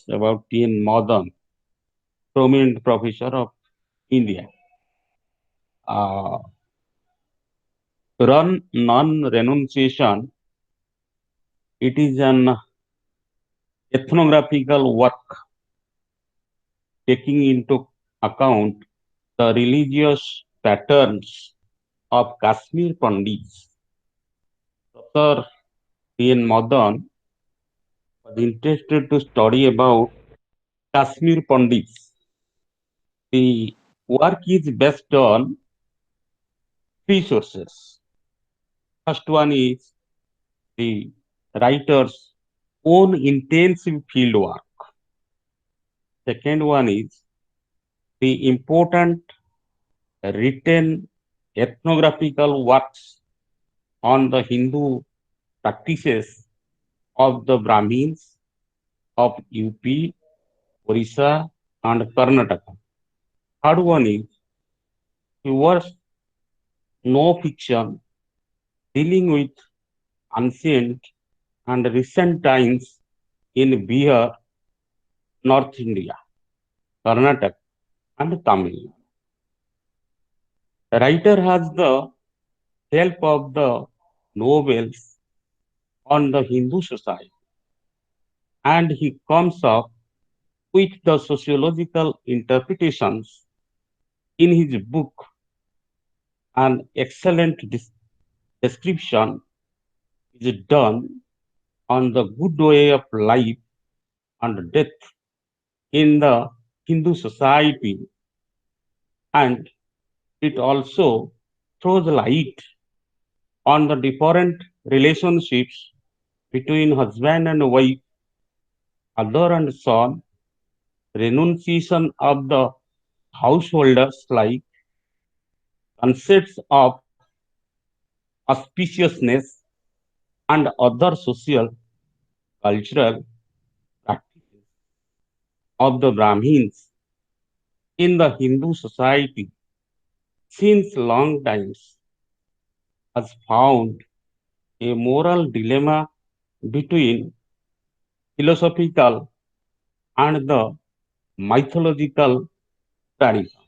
about T.N. Madan, prominent professor of India. Uh, Run non-renunciation. It is an ethnographical work taking into account the religious patterns of Kashmir Pandits. Dr. T.N. Madan was interested to study about Kashmir Pandits. The work is based on three sources. First one is the writer's own intensive field work. Second one is the important written ethnographical works on the Hindu practices of the Brahmins of UP, Orissa, and Karnataka. Third one is pure no fiction dealing with ancient and recent times in Bihar, North India, Karnataka, and Tamil Nadu. The writer has the help of the novels on the Hindu society, and he comes up with the sociological interpretations in his book. An excellent description is done on the good way of life and death in the Hindu society, and it also throws light on the different relationships between husband and wife, father and son, renunciation of the householders like concepts of auspiciousness and other social cultural practices of the Brahmins in the Hindu society since long times has found a moral dilemma between philosophical and the mythological tradition,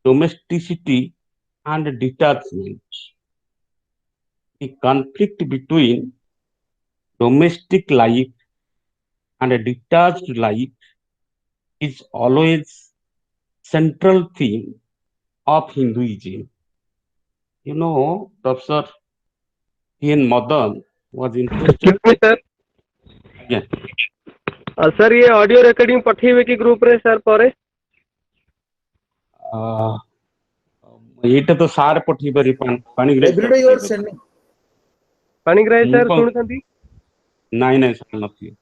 domesticity and detachment. The conflict between domestic life and a detached life is always central theme of Hinduism. Professor T.N. Madan was interested. Excuse me sir Again, sir ये audio recording पठेइबे कि group रे sir ପରେ uh, ଏଇଟା ତ sir ପଠେଇ ପାରିବେ Panigrahi sir Every day you ପଠେଇ are ପାରିବେ sending. ପାଣିଗ୍ରାହୀ ମୁଁ ସାର୍ କଣ ଶୁଣୁଛନ୍ତି? ନାଇଁ ନାଇଁ ସାର୍ ନଥିବେ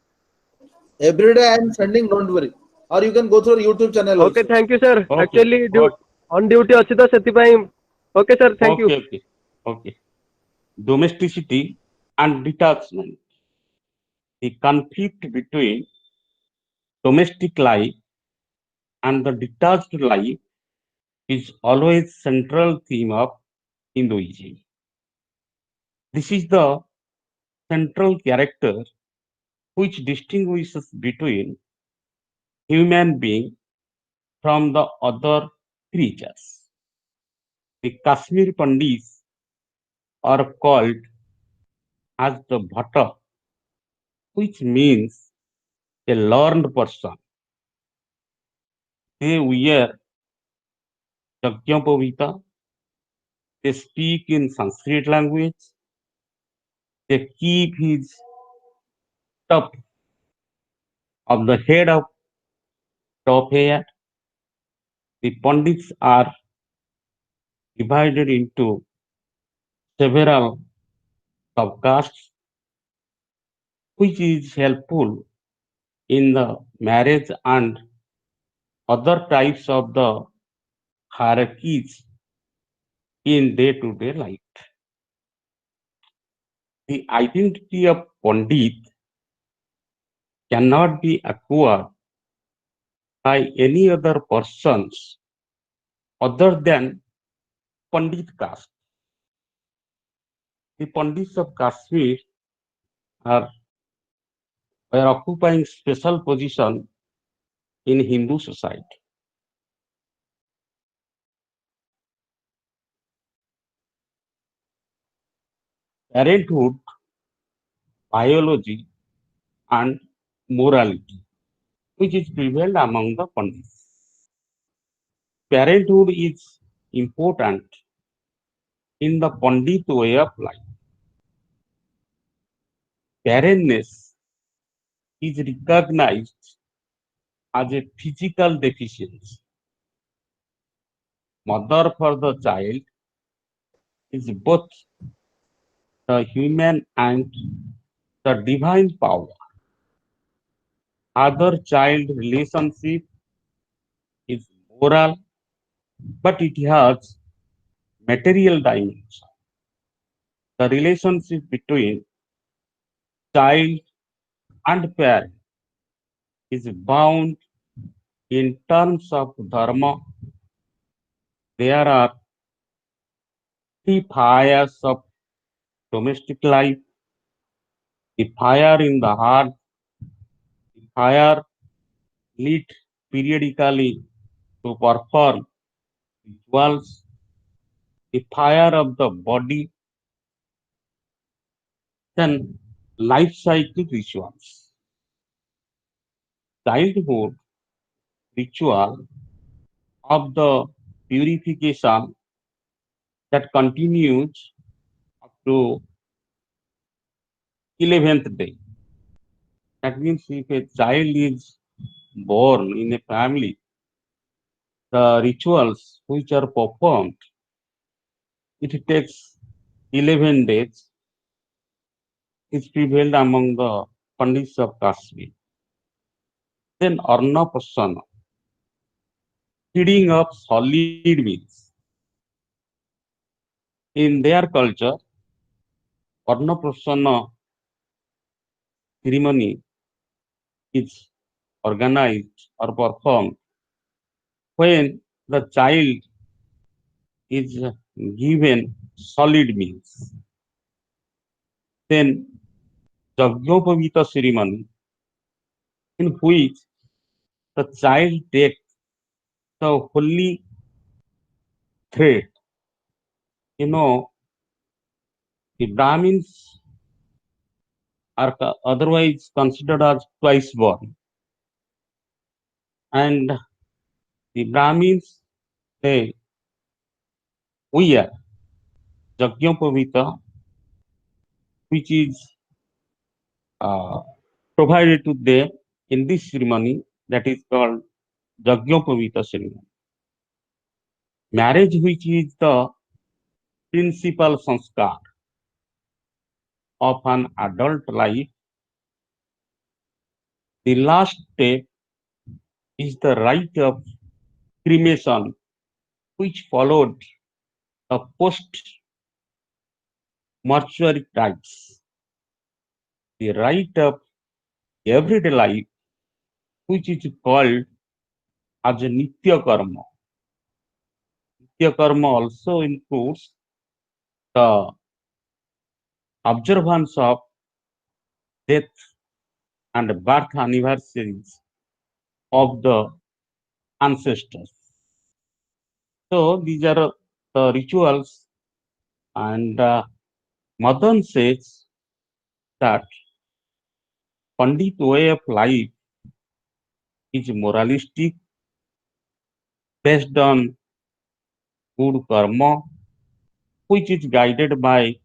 Every day I am sending. Don't worry. Or you can go through our YouTube channel okay also. Thank you sir okay actually okay on duty ଅଛି ତ ସେଥିପାଇଁ okay sir thank you okay okay okay domesticity and detachment. The conflict between domestic life and the detached life is always central theme of Hinduism. This is the central character which distinguishes between human being from the other creatures. The Kashmir Pandits are called as the Bhatta, which means a learned person. They wear Yajnapadvita, they speak in Sanskrit language, they keep his top of the head of top hair. The Pandits are divided into several subcastes, which is helpful in the marriage and other types of the hierarchies in day-to-day life. The identity of Pandit cannot be acquired by any other persons other than Pandit caste. The Pandits of Kashmir are were occupying special position in Hindu society. Parenthood, biology, and morality, which is prevailed among the Pandits. Parenthood is important in the Pandit way of life. Barrenness is recognized as a physical deficiency. Mother for the child is both the human and the divine power. Father-child relationship is moral, but it has material dimension. The relationship between child and parent is bound in terms of dharma. There are three fires of domestic life: the fire in the heart, the fire lit periodically to perform rituals, the fire of the body, then life cycle rituals. Childhood ritual of the purification that continues up to 11th day. That means if a child is born in a family, the rituals which are performed, it takes 11 days. It's prevailed among the Pandits of Kashmir. Then Arnaprasana, feeding of solid meals. In their culture, Arnaprasana ceremony is organized or performed when the child is given solid meals. Then Jagyopavita ceremony, in which the child takes the holy thread. You know, the Brahmins are otherwise considered as twice born, and the Brahmins they wear Jagyopavita, which is uh, provided to them in this ceremony that is called Jagyopavita ceremony. Marriage, which is the principal sanskar of an adult life, the last step is the rite of cremation, which followed the post mortuary rites. The rite of everyday life, which is called as a Nitya Karma. Nitya Karma also includes the observance of death and birth anniversaries of the ancestors. So these are the rituals, and Madan says that Pandit way of life is moralistic, based on good karma, which is guided by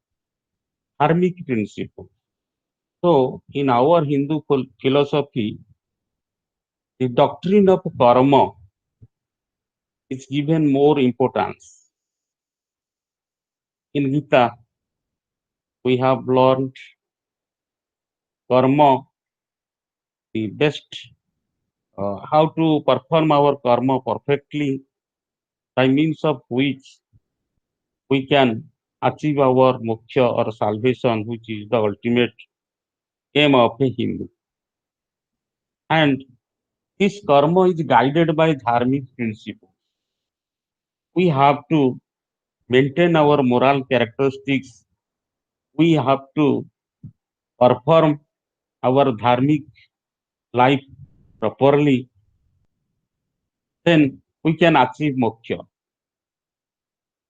dharmic principles. So in our Hindu philosophy, the doctrine of karma is given more importance. In Gita, we have learned karma, the best, how to perform our karma perfectly, by means of which we can achieve our moksha or salvation, which is the ultimate aim of a Hindu. And this karma is guided by dharmic principles. We have to maintain our moral characteristics. We have to perform our dharmic life properly, then we can achieve moksha.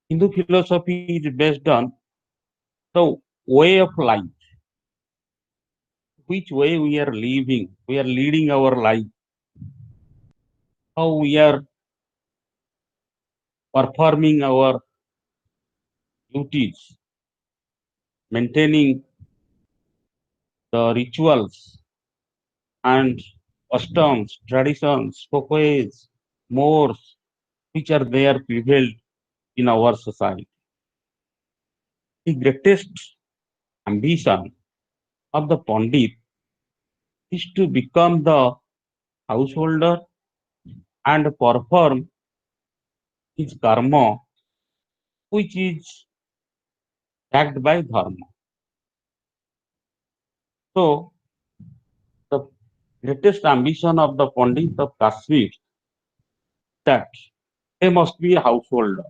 Hindu philosophy is based on the way of life, which way we are living, we are leading our life, how we are performing our duties, maintaining the rituals and customs, traditions, folkways, mores, which are there prevailed in our society. The greatest ambition of the Pandit is to become the householder and perform his karma, which is backed by dharma. So, the greatest ambition of the Pandit of Kashmir that they must be a householder.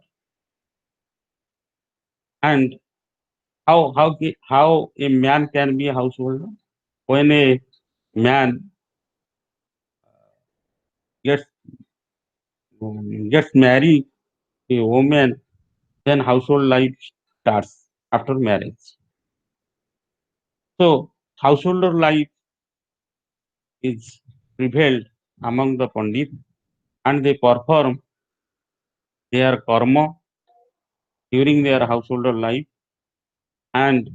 And how a man can be a householder? When a man gets gets married a woman, then household life starts after marriage. So householder life is prevailed among the Pandit, and they perform their karma during their householder life, and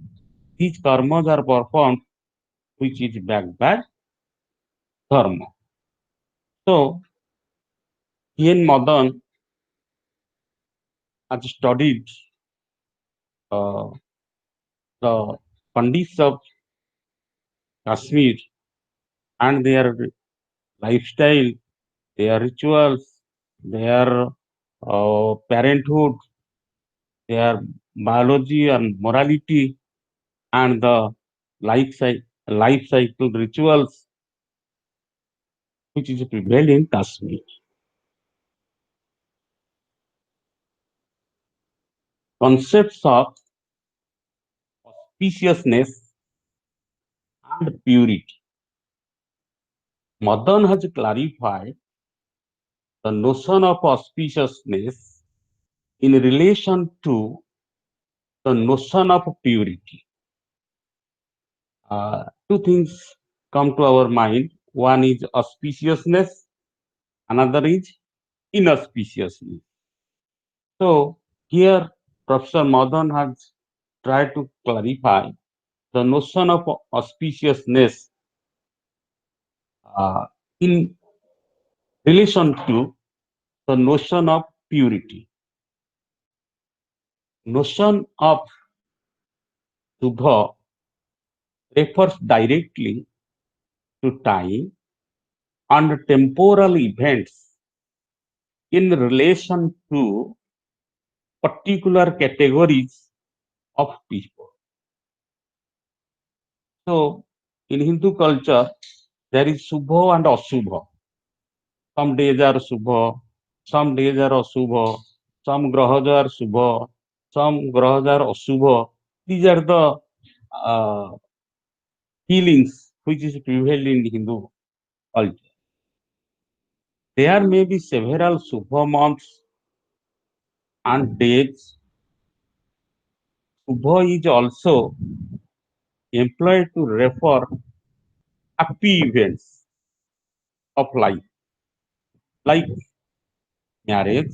these karmas are performed which is backed by dharma. So Ian Madan has studied uh, the Pandits of Kashmir and their lifestyle, their rituals, their parenthood, their biology and morality, and the life cycle rituals, which is prevailed in Kashmir. Concepts of auspiciousness and purity. Madan has clarified the notion of auspiciousness in relation to the notion of purity. Two things come to our mind. One is auspiciousness, another is inauspiciousness. So here Professor Madan has tried to clarify the notion of auspiciousness uh, in relation to the notion of purity. Notion of Subha refers directly to time and temporal events in relation to particular categories of people. So, in Hindu culture, there is Subha and Asubha. Some days are Subha, some days are Asubha, some grahas are Subha, some grahas are Asubha. These are the uh, feelings which is prevailed in Hindu culture. There may be several Subha months and days. Subha is also employed to refer happy events of life, like marriage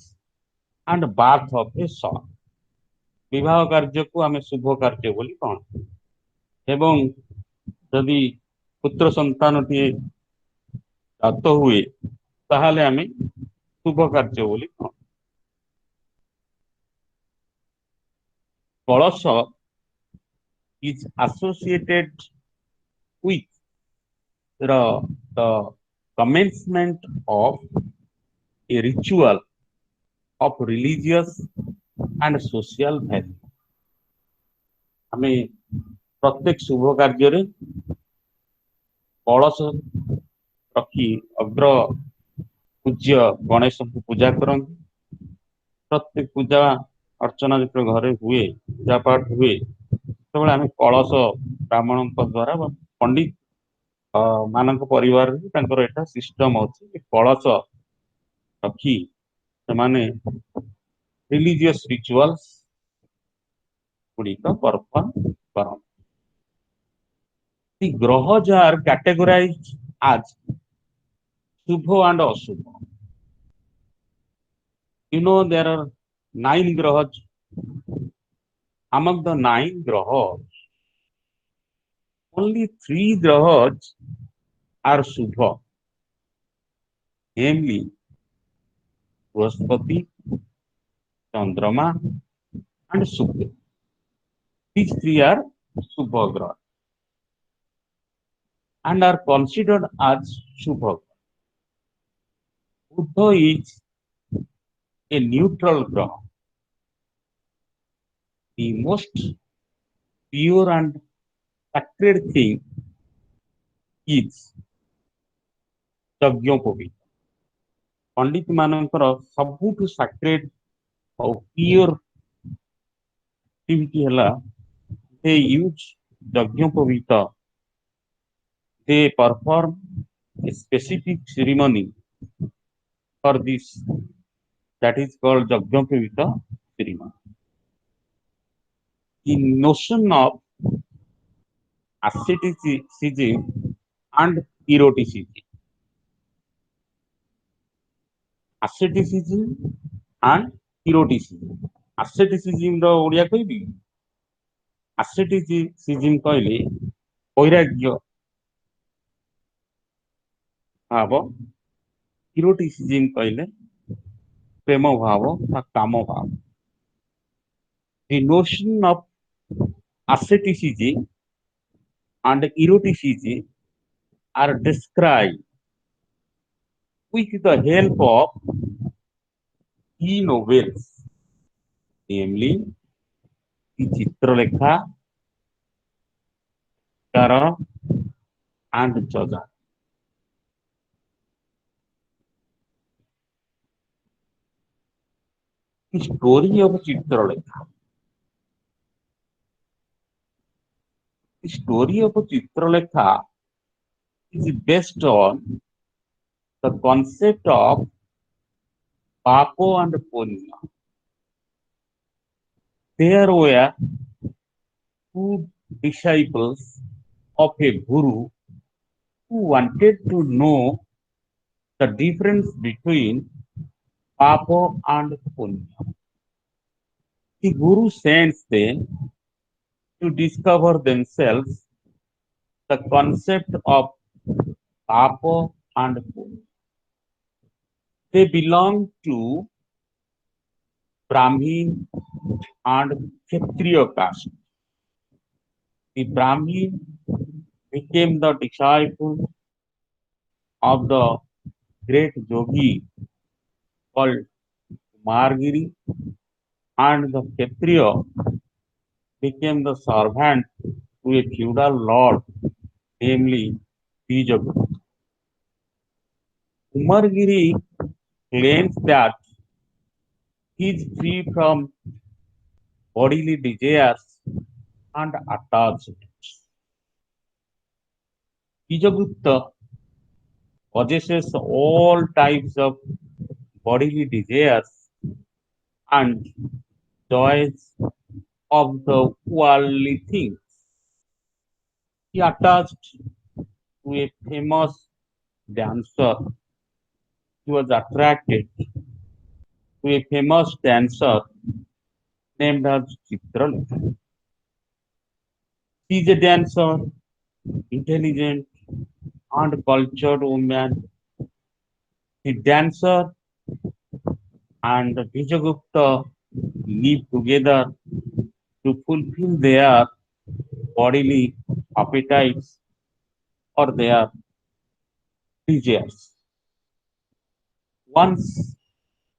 and birth of a son. ବିବାହ କାର୍ଯ୍ୟକୁ ଆମେ ଶୁଭ କାର୍ଯ୍ୟ ବୋଲି କହନ୍ତି ଏବଂ ଯଦି ପୁତ୍ର ସନ୍ତାନଟିଏ ଜାତ ହୁଏ ତାହେଲେ ଆମେ ଶୁଭ କାର୍ଯ୍ୟ ବୋଲି କହୁ। କଳସ is associated with the commencement of a ritual of religious and social value. ଆମେ ପ୍ରତ୍ୟେକ ଶୁଭ କାର୍ଯ୍ୟରେ କଳସ ରଖି ଅଗ୍ର ପୂଜ୍ୟ ଗଣେଶଙ୍କୁ ପୂଜା କରନ୍ତି। ପ୍ରତ୍ୟେକ ପୂଜା ଅର୍ଚ୍ଚନା ଯେତେବେଳେ ଘରେ ହୁଏ, ପୂଜା ପାଠ ହୁଏ, ସେତେବେଳେ ଆମେ କଳସ ବ୍ରାହ୍ମଣଙ୍କ ଦ୍ୱାରା ବା ପଣ୍ଡିତ ମାନଙ୍କ ପରିବାରରେ ତାଙ୍କର ଏଟା ସିଷ୍ଟମ ଅଛି କଳସ ରଖି ସେମାନେ ରିଲିଜିୟସ୍ ରିଚୁଆଲ୍ସ ଗୁଡିକ ପରଫର୍ମ କରନ୍ତି। The grahas are categorized as Shubha and Ashubha. You know there are 9 grahas. Among the 9 grahas, only 3 grahas are Shubha, namely Brahaspati, Chandrama, and Shukra. These 3 are Shubha grahas and are considered as Shubha. Buddha is a neutral graha, the most pure and sacred thing is ଯଜ୍ଞୋପବୀତ। ପଣ୍ଡିତ ମାନଙ୍କର ସବୁଠୁ sacred ଆଉ pure activity ହେଲା they use ଯଜ୍ଞୋପବୀତ, they perform a specific ceremony for this, that is called ଯଜ୍ଞୋପବୀତ ceremony. The notion of asceticism and eroticism. Asceticism and eroticism. Asceticism ର ଓଡ଼ିଆ କହିବି? Asceticism କହିଲେ ବୈରାଗ୍ୟ ଭାବ, eroticism କହିଲେ ପ୍ରେମ ଭାବ ବା କାମ ଭାବ। The notion of asceticism and eroticism are described with the help of key novels, namely the Chitralekha, Kara, and Jaja. The story of Chitralekha. The story of Chitralekha is based on the concept of Papo and Punya. There were 2 disciples of a guru who wanted to know the difference between Papo and Punya. The guru sends them to discover themselves the concept of Papo and Punya. They belong to Brahmin and Kshatriya caste. The Brahmin became the disciple of the great yogi called Kumargiri, and the Kshatriya became the servant to a feudal lord, namely Bijaguru. Kumargiri claims that he is free from bodily desires and attachments. Bijagupta possesses all types of bodily desires and joys of the worldly things. He attached to a famous dancer. He was attracted to a famous dancer named as Chitralekha. She is a dancer, intelligent, and cultured woman. The dancer and Vijayagupta live together to fulfill their bodily appetites or their desires. Once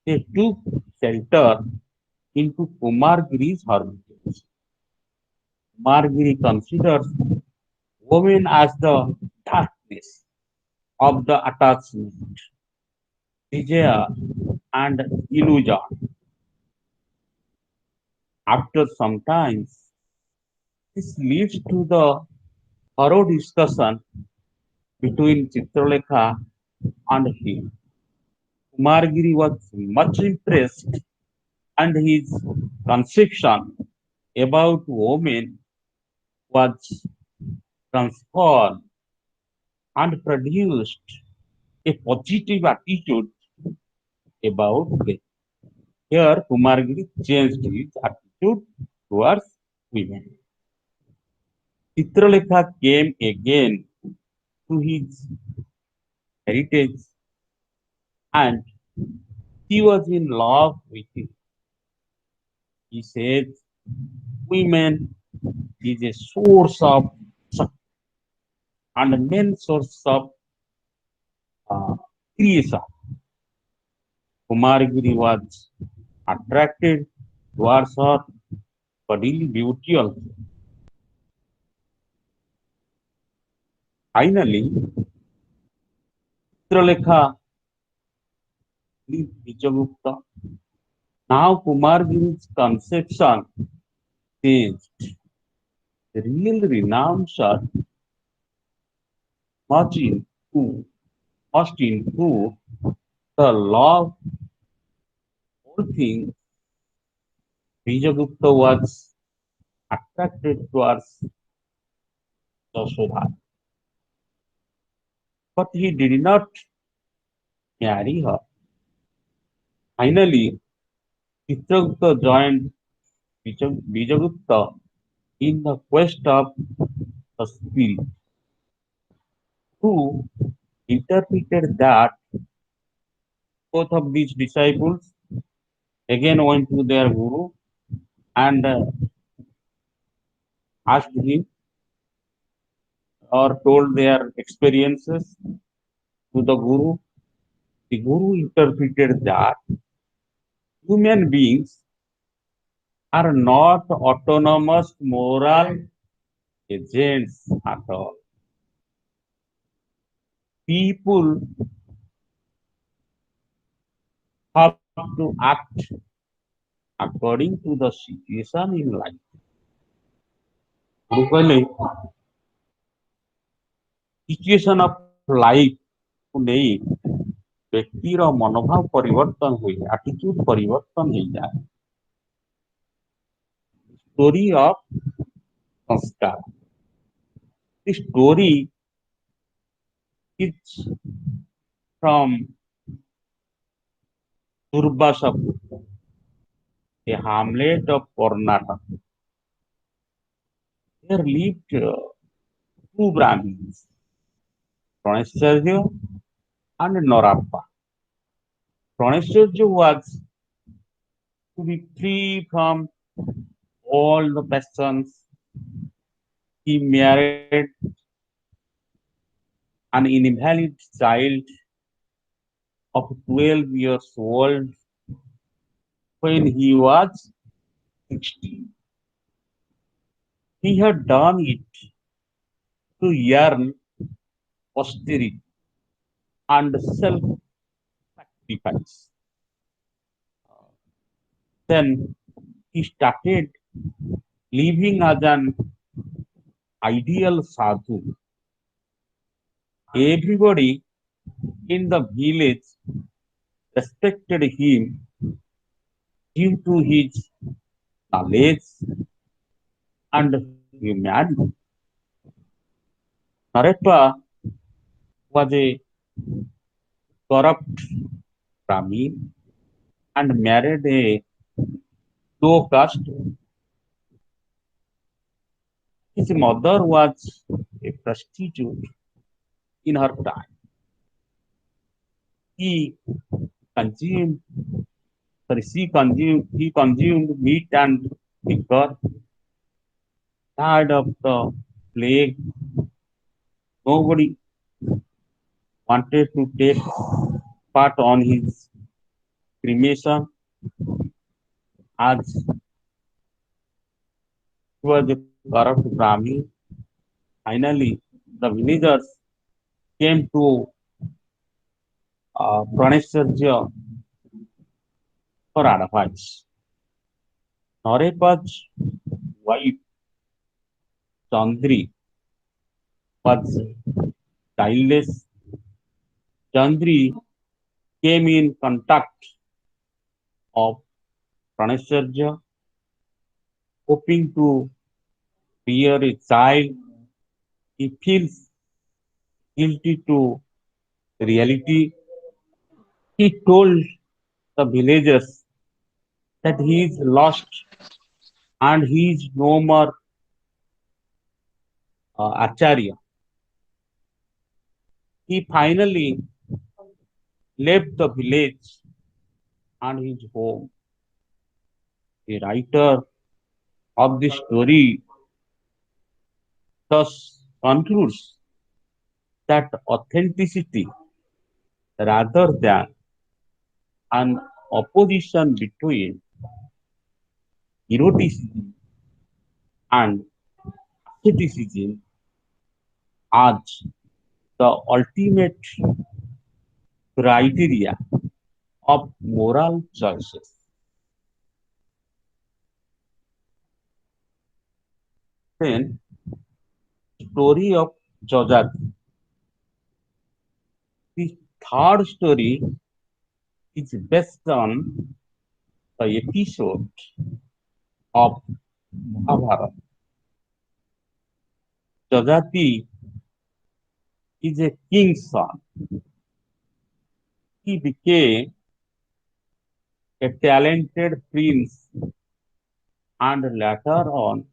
they took shelter into Kumargiri's hermitage. Kumargiri considers women as the darkness of the attachment, desire, and illusion. After some time, this leads to the thorough discussion between Chitralekha and him. Kumargiri was much impressed, and his conception about women was transformed and produced a positive attitude about them. Here, Kumargiri changed his attitude towards women. Chitralekha came again to his heritage and he was in love with it. He said, women is a source of success and a main source of uh, creation. Kumargiri was attracted towards her bodily beauty also. Finally, Chitralekha leaves Vijayagupta. Now Kumargiri's conception changed. The real renouncer much into must include the love whole thing. Vijayagupta was attracted towards Yasodhara, but he did not marry her. Finally, Chitragupta joined Vijayagupta in the quest of the spirit, who interpreted that both of these disciples again went to their guru and asked him or told their experiences to the guru. The guru interpreted that human beings are not autonomous moral agents at all. People have to act according to the situation in life. गुरु कहले situation of life को नहीं व्यक्तिर मनोभाव परिवर्तन हुए attitude परिवर्तन हो जाए स्टोरी ऑफ संस्कार the story is from Durvasapur, a hamlet of Karnataka. There lived two Brahmins, Pranashcharya and Norappa. Pranashcharya was to be free from all the passions. He married an invalid child of 12 years old when he was 16. He had done it to earn posterity and self-sacrifice. Then he started living as an ideal sadhu. Everybody in the village respected him due to his knowledge and humanity. Nareppa was a corrupt Brahmin and married a low caste. His mother was a prostitute in her time. He consumed, he consumed meat and liquor, died of the plague. Nobody wanted to take part on his cremation as he was a corrupt Brahmin. Finally, the villagers came to Pranashcharya for advice. Nareppa's wife Chandri was childless, Chandri came in contact of Pranacharya, hoping to rear a child. He feels guilty to reality. He told the villagers that he is lost and he is no more Acharya. He finally left the village and his home. The writer of the story thus concludes that authenticity rather than an opposition between eroticism and asceticism as the ultimate criteria of moral choices. Then, story of Jojat. The third story is based on the episode of Mahabharata. Jajati is a king's son. He became a talented prince and later on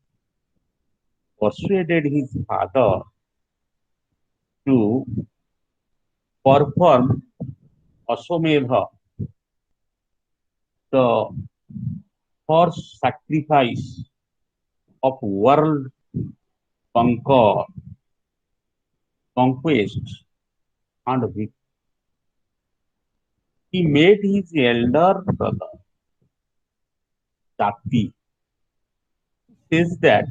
persuaded his father to perform Ashwamedha, the first sacrifice of world conquer, conquest and victory. He made his elder brother Jati says that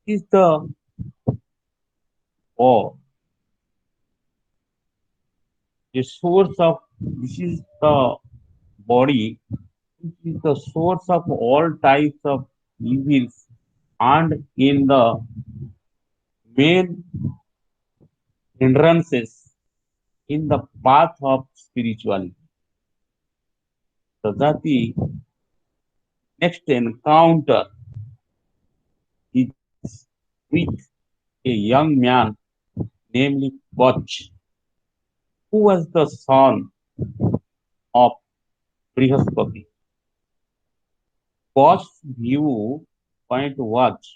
is the or the source of this is the body which is the source of all types of evils and in the main hindrances in the path of spirituality. Sajati next encounter is with a young man, namely Koch, who was the son of Brihaspati. Koch's view point was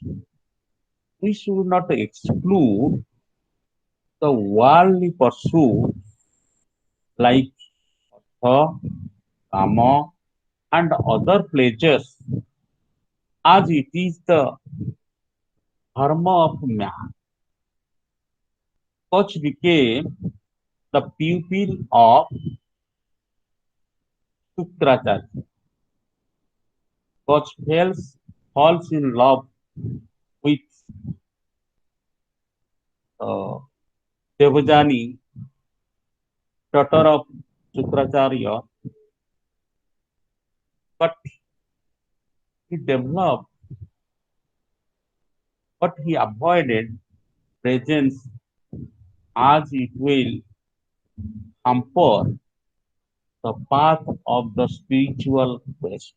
we should not exclude the worldly pursuit like Kama, and other pleasures as it is the dharma of man. Koch became the pupil of Shukracharya. Koch falls in love with uh, Devajani, daughter of Shukracharya, but he developed, but he avoided presence as it will hamper the path of the spiritual quest.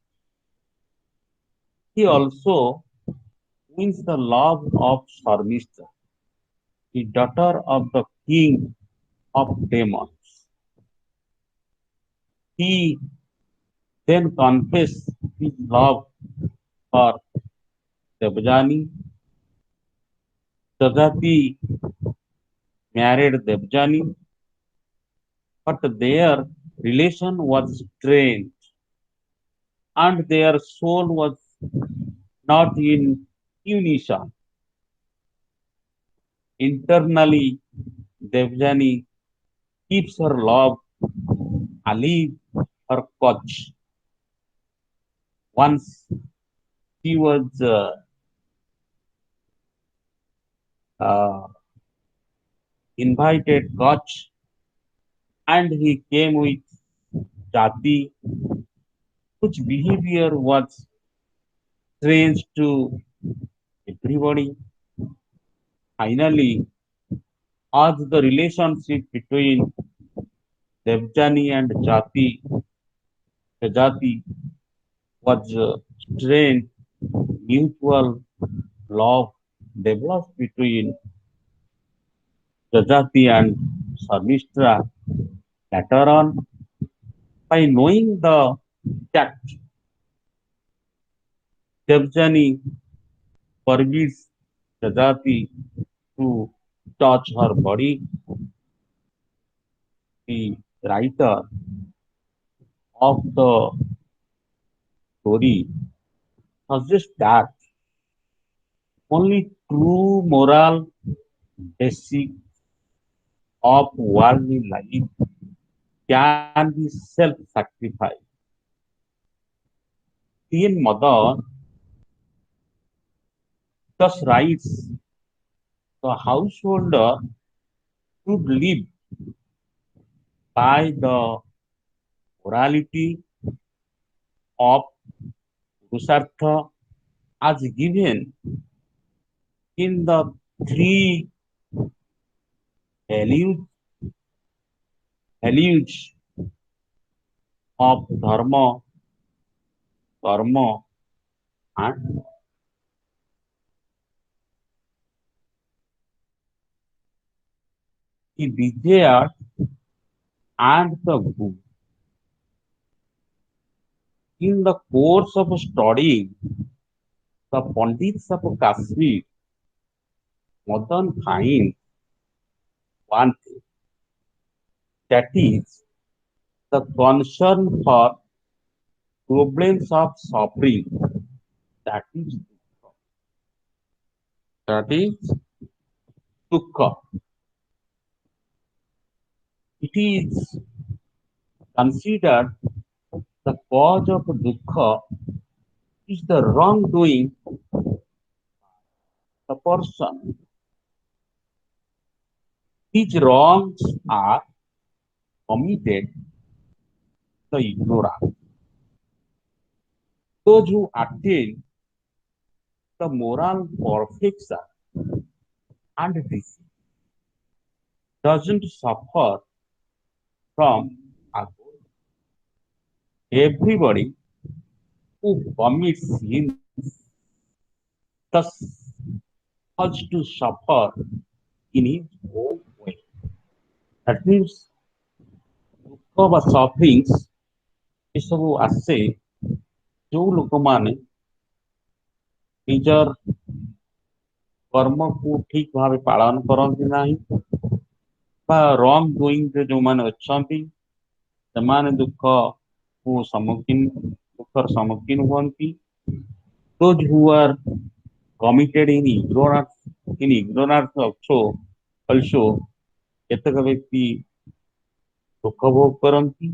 He also wins the love of Sharmishta, the daughter of the king of demons. He then confesses his love for Devjani. Jajati married Devjani, but their relation was strained and their soul was not in unison. Internally, Devjani keeps her love alive, her coach. Once she was uh, invited coach and he came with Jati, whose behavior was strange to everybody. Finally, as the relationship between Devjani and Jati was strained, mutual love developed between Jajati and Sarmistra. Later on, by knowing the fact, Devjani forbids Jajati to touch her body. The writer of the story suggests that only true moral basic of worldly life can be self-sacrifice. Queen Mother thus writes, the householder should live by the morality of Purushartha as given in the three values, values of Dharma, Karma, and the desire and the good. In the course of studying the Pandits of Kashmir, Madan finds one thing, that is the concern for problems of suffering, that is that is dukkha. It is considered the cause of dukkha is the wrongdoing the person. These wrongs are committed the ignorant. Those who attain the moral perfection and this doesn't suffer from alcohol. Everybody who commits sins thus has to suffer in his own way. That means ଦୁଃଖ ବା ସଫରିଂସ୍ ଏସବୁ ଆସେ ଯୋଉ ଲୋକମାନେ ନିଜର କର୍ମକୁ ଠିକ ଭାବେ ପାଳନ କରନ୍ତି ନାହିଁ ବା ରଙ୍ଗ ଡୁଇଂରେ ଯୋଉମାନେ ଅଛନ୍ତି ସେମାନେ ଦୁଃଖର ସମ୍ମୁଖୀନ ହୁଅନ୍ତି। Those who are committed in ignorance also କେତେକ ବ୍ୟକ୍ତି ଦୁଃଖ ଭୋଗ କରନ୍ତି।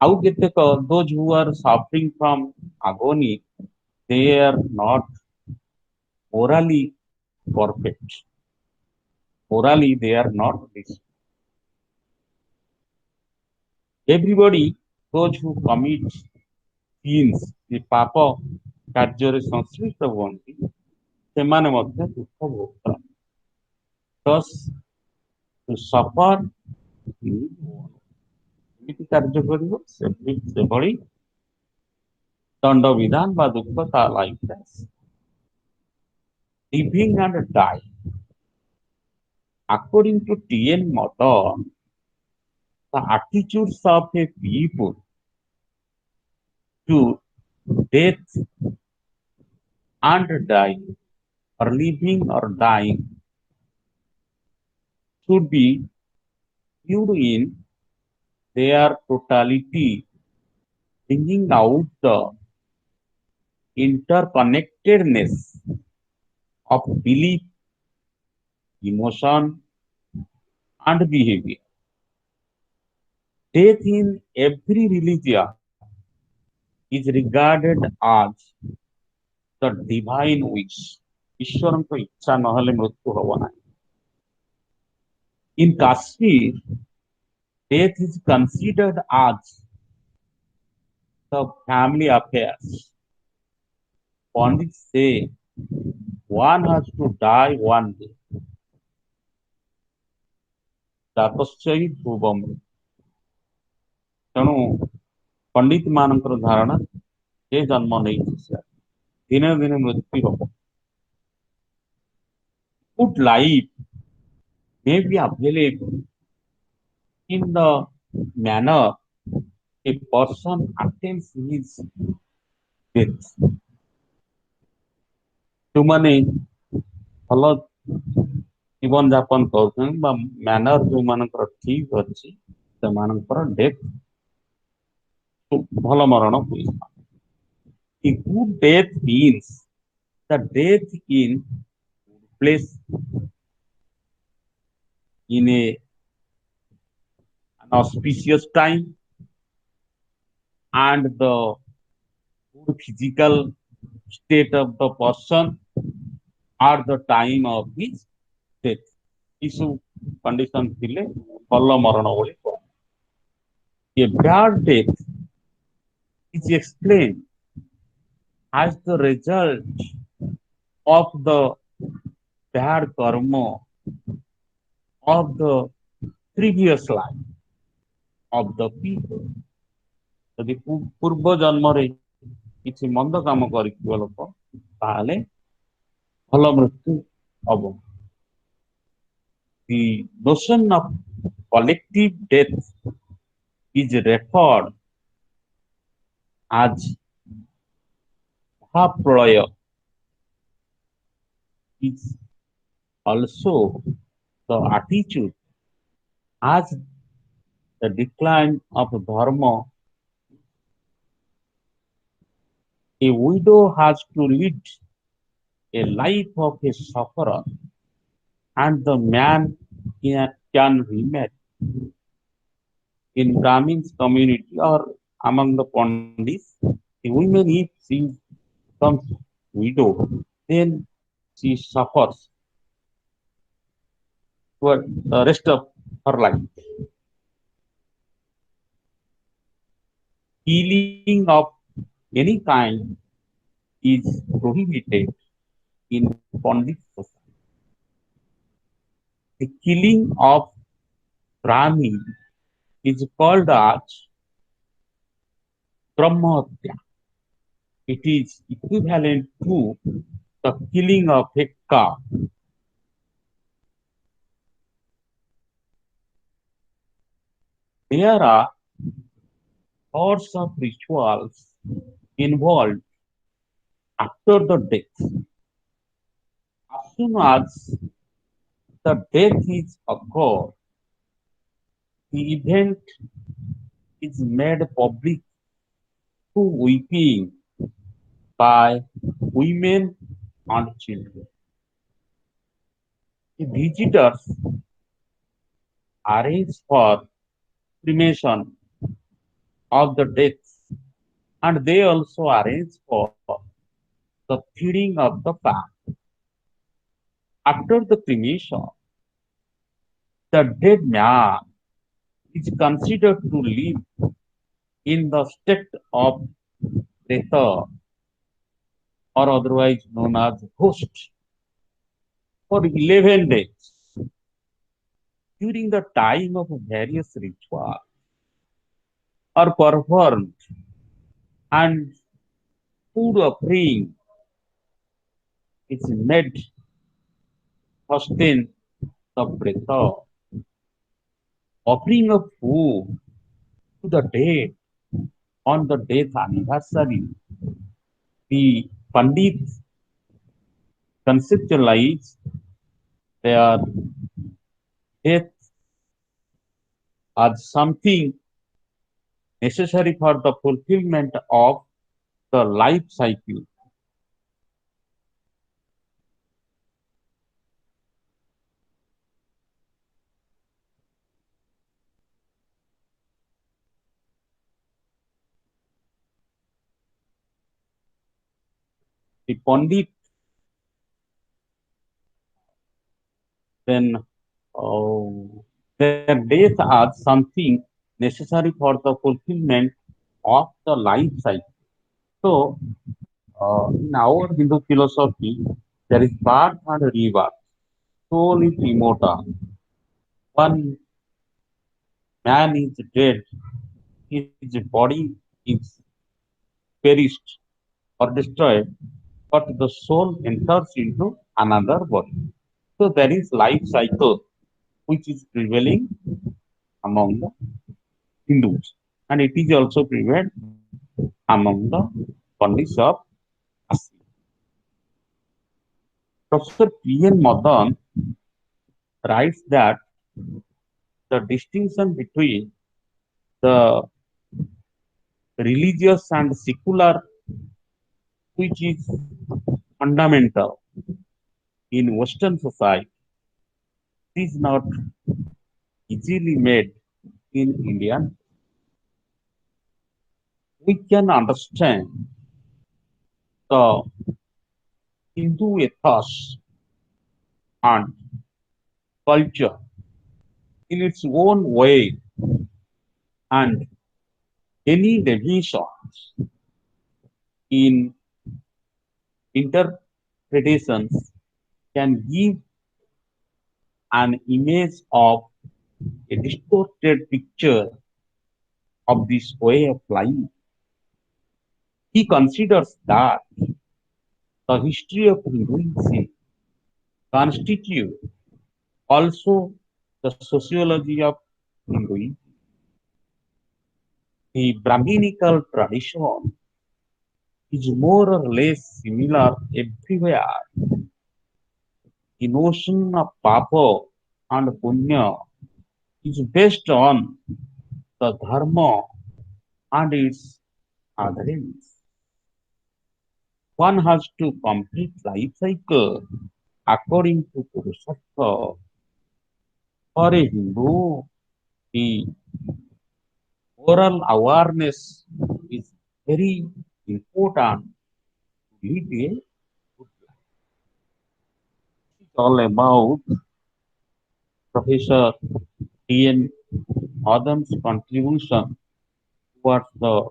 ଆଉ କେତେକ those who are suffering from agony, they are not morally perfect. Morally, they are not this. Everybody, those who commit sins, the ପାପ କାର୍ଯ୍ୟରେ ସଂଶ୍ଳିଷ୍ଟ ହୁଅନ୍ତି ସେମାନେ ମଧ୍ୟ ଦୁଃଖ ଭୋଗ କରନ୍ତି। Thus, to suffer ଏମିତି କାର୍ଯ୍ୟ କରିବ ସେଭଳି ଦଣ୍ଡ ବିଧାନ ବା ଦୁଃଖ ତା ଲାଇଫରେ ଆସେ। Living and dying. According to T.N. Modern, the attitudes of a people to death and dying, or living or dying, should be viewed in their totality, bringing out the interconnectedness of belief, emotion, and behavior. Death in every religion is regarded as the divine wish. ଈଶ୍ୱରଙ୍କ ଇଚ୍ଛା ନହେଲେ ମୃତ୍ୟୁ ହବ ନାହିଁ। In Kashmir, death is considered as the family affairs. Pandits say one has to die one day. ଜାତଶ୍ଚ ହି ଧ୍ରୁବମ୍। ତେଣୁ ପଣ୍ଡିତ ମାନଙ୍କର ଧାରଣା ଯେ ଜନ୍ମ ନେଇଛି ସେ ଦିନେ ଦିନେ ମୃତ୍ୟୁ ହବ। Good life may be available in the manner a person attains his death. ଯୋଉମାନେ ଭଲ ଜୀବନ ଯାପନ କରୁଛନ୍ତି ବା ମ୍ୟାନର ଯୋଉମାନଙ୍କର ଠିକ ଅଛି ସେମାନଙ୍କର ଡେଥ୍ ଭଲ ମରଣ ହୁଏ। A good death means the death in place in an auspicious time and the good physical state of the person at the time of his death. Isu condition thile ଭଲ ମରଣ ବୋଲି କୁହାଯାଏ। A bad death is explained as the result of the bad karma of the previous life of the people. ଯଦି ପୂର୍ବ ଜନ୍ମରେ କିଛି ମନ୍ଦ କାମ କରିଥିବା ଲୋକ ତାହେଲେ ଭଲ ମୃତ୍ୟୁ ହବ। The notion of collective death is referred as Mahapralaya. Is also the attitude as the decline of dharma. A widow has to lead a life of a sufferer, and the man can remarry. In Brahmin's community or among the Pandits, the woman, if she becomes widow, then she suffers for the rest of her life. Killing of any kind is prohibited in Pandit society. The killing of Brahmin is called as Brahmahatya. It is equivalent to the killing of a cow. There are lots of rituals involved after the death. As soon as the death is occurred, the event is made public through weeping by women and children. The visitors arrange for cremation of the dead, and they also arrange for the feeding of the fat. After the cremation, the dead man is considered to live in the state of Preta, or otherwise known as ghost, for 11 days. During the time of various rituals are performed and food offering is made to sustain the Preta. Offering of food to the dead on the death anniversary, the Pandits conceptualize their death as something necessary for the fulfillment of the life cycle. The Pandit then their death as something necessary for the fulfillment of the life cycle. So, in our Hindu philosophy, there is birth and rebirth. Soul is immortal. One Man is dead, his body is perished or destroyed, but the soul enters into another body. So there is life cycle which is prevailing among the Hindus, and it is also prevalent among the Pandits of Kasi. Professor P. N. Madan writes that the distinction between the religious and secular, which is fundamental in Western society, is not easily made in Indian. We can understand the Hindu ethos and culture in its own way, and any deviations in interpretations can give an image of a distorted picture of this way of life. He considers that the history of Hinduism constitutes also the sociology of Hinduism. The Brahminical tradition is more or less similar everywhere. The notion of papa and punya is based on the dharma and its adherents. One has to complete life cycle according to Purushartha. For a Hindu, the moral awareness is very important to lead a good life. It's all about Professor T.N. Adams' contribution towards the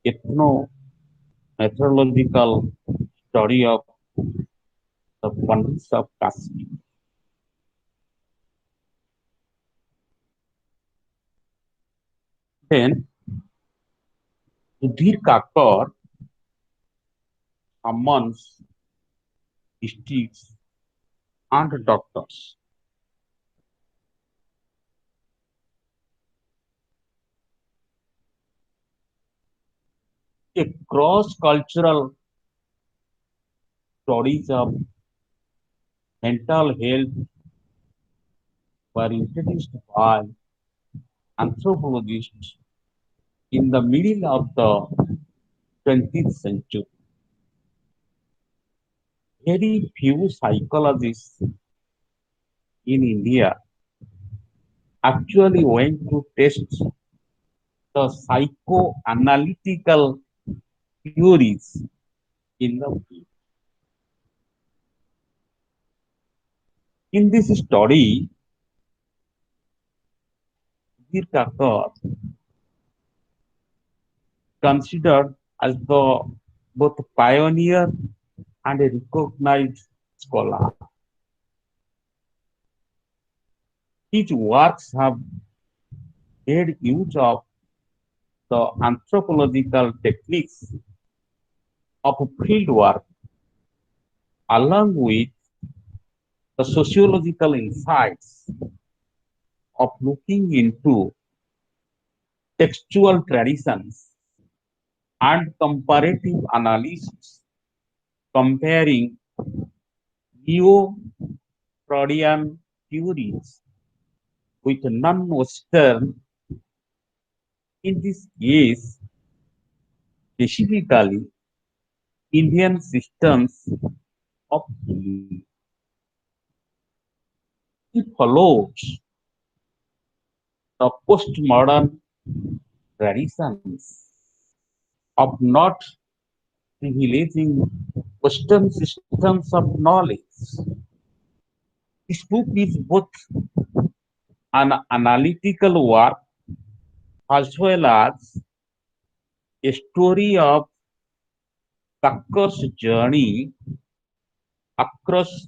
ethno-meteorological study of the Pandits of Kashmir. Then Sudhir Kakar summons districts and doctors. A cross-cultural studies of mental health were introduced by anthropologists in the middle of the 20th century. Very few psychologists in India actually went to test the psychoanalytical theories in the field. In this study, Bir Kakar considered as the both pioneer and a recognized scholar. His works have made use of the anthropological techniques of field work along with the sociological insights of looking into textual traditions and comparative analysis comparing neo-Freudian theories with non-Western, in this case, specifically Indian systems of healing. It follows the postmodern traditions of not privileging Western systems of knowledge. This book is both an analytical work as well as a story of Kakkar's journey across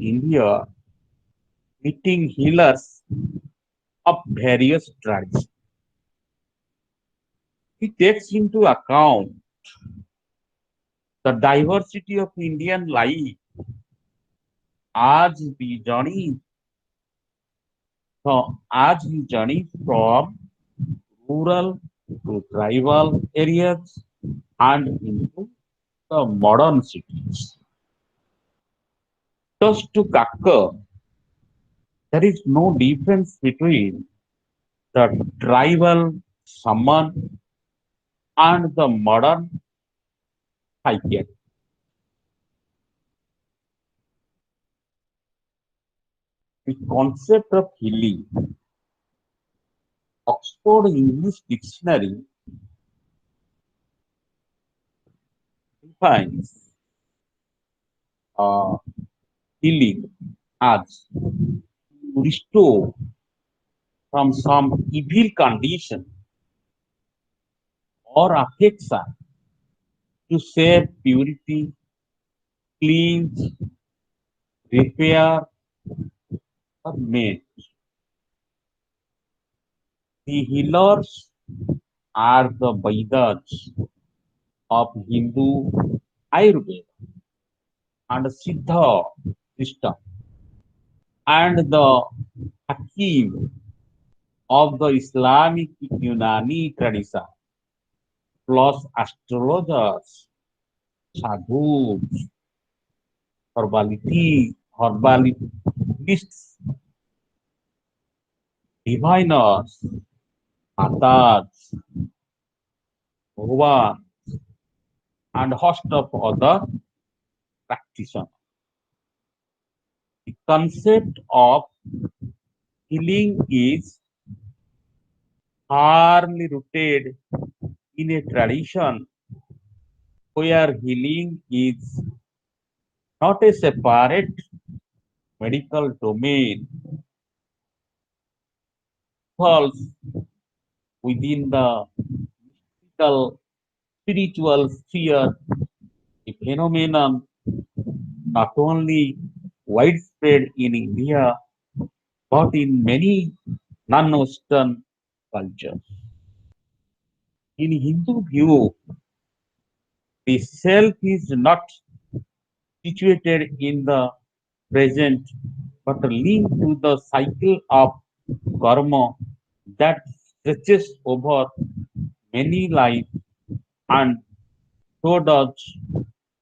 India, meeting healers of various traditions. He takes into account the diversity of Indian life as we journey from rural to tribal areas and into the modern cities. Just to Kakkar, there is no difference between the tribal shaman and the modern psychiatrist. The concept of healing, Oxford English Dictionary defines uh, healing as to restore from some evil condition or affection, to save purity, cleanse, repair, or mend. The healers are the Vedas of Hindu Ayurveda and Siddha system, and the Hakim of the Islamic Unani tradition, plus astrologers, sadhus, herbalists, diviners, matas, bhagwan, and host of other practitioners. The concept of healing is firmly rooted in a tradition where healing is not a separate medical domain, falls within the mystical spiritual sphere, a phenomenon not only widespread in India but in many non-Western cultures. In Hindu view, the self is not situated in the present but linked to the cycle of karma that stretches over many lives, and so does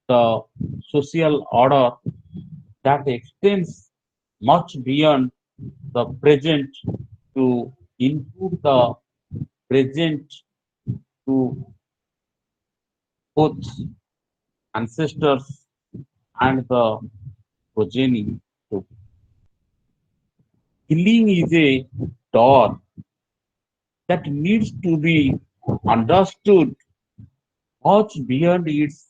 the social order that extends much beyond the present to include the present to both ancestors and the progeny. So healing is a door that needs to be understood much beyond its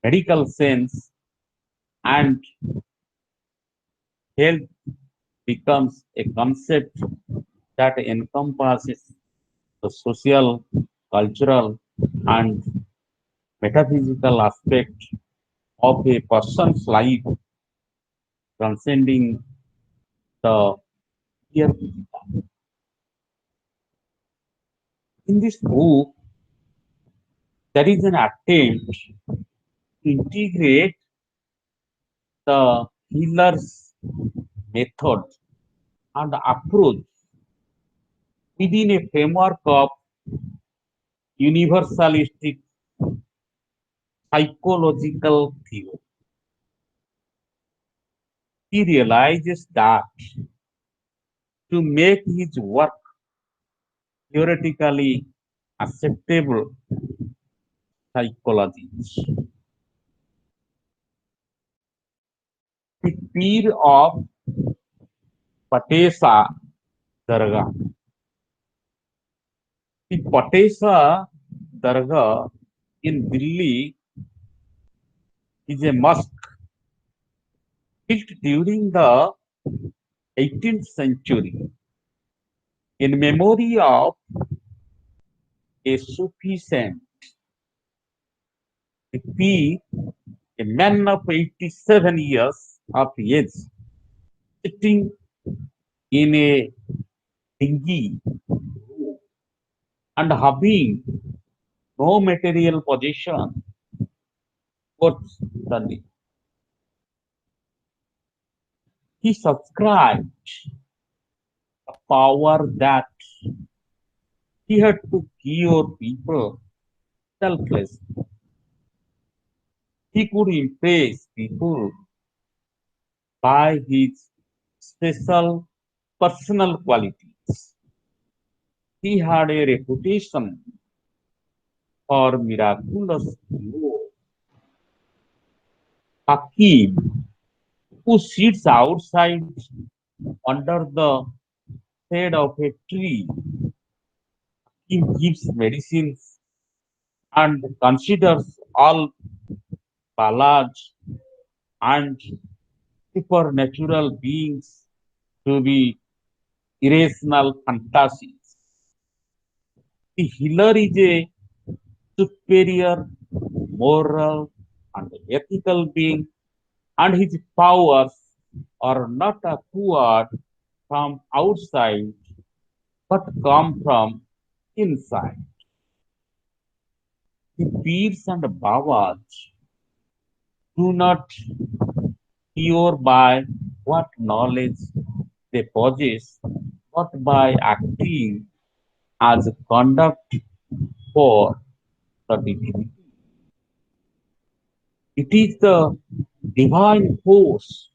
medical sense, and health becomes a concept that encompasses the social, cultural, and metaphysical aspect of a person's life, transcending the mere physical. In this book, there is an attempt to integrate the healer's method and approach within a framework of universalistic psychological theory. He realizes that to make his work theoretically acceptable, psychologists, the peer of Patesa Dargah. The Patesa Dargah in Delhi is a mosque built during the 18th century in memory of a Sufi saint. The peer, a man of 87 years of age, sitting in a dingy, and having no material possession. What's the name? He subscribed a power that he had to cure people selflessly. He could impress people by his special personal qualities. He had a reputation for miraculous cure. Hakim, who sits outside under the shade of a tree, he gives medicines and considers all Balaj and supernatural beings to be irrational fantasies. The healer is a superior, moral, and ethical being, and his powers are not acquired from outside but come from inside. The peers and Babas do not cure by what knowledge they possess, but by acting as a conduct for the divinity. It is the divine force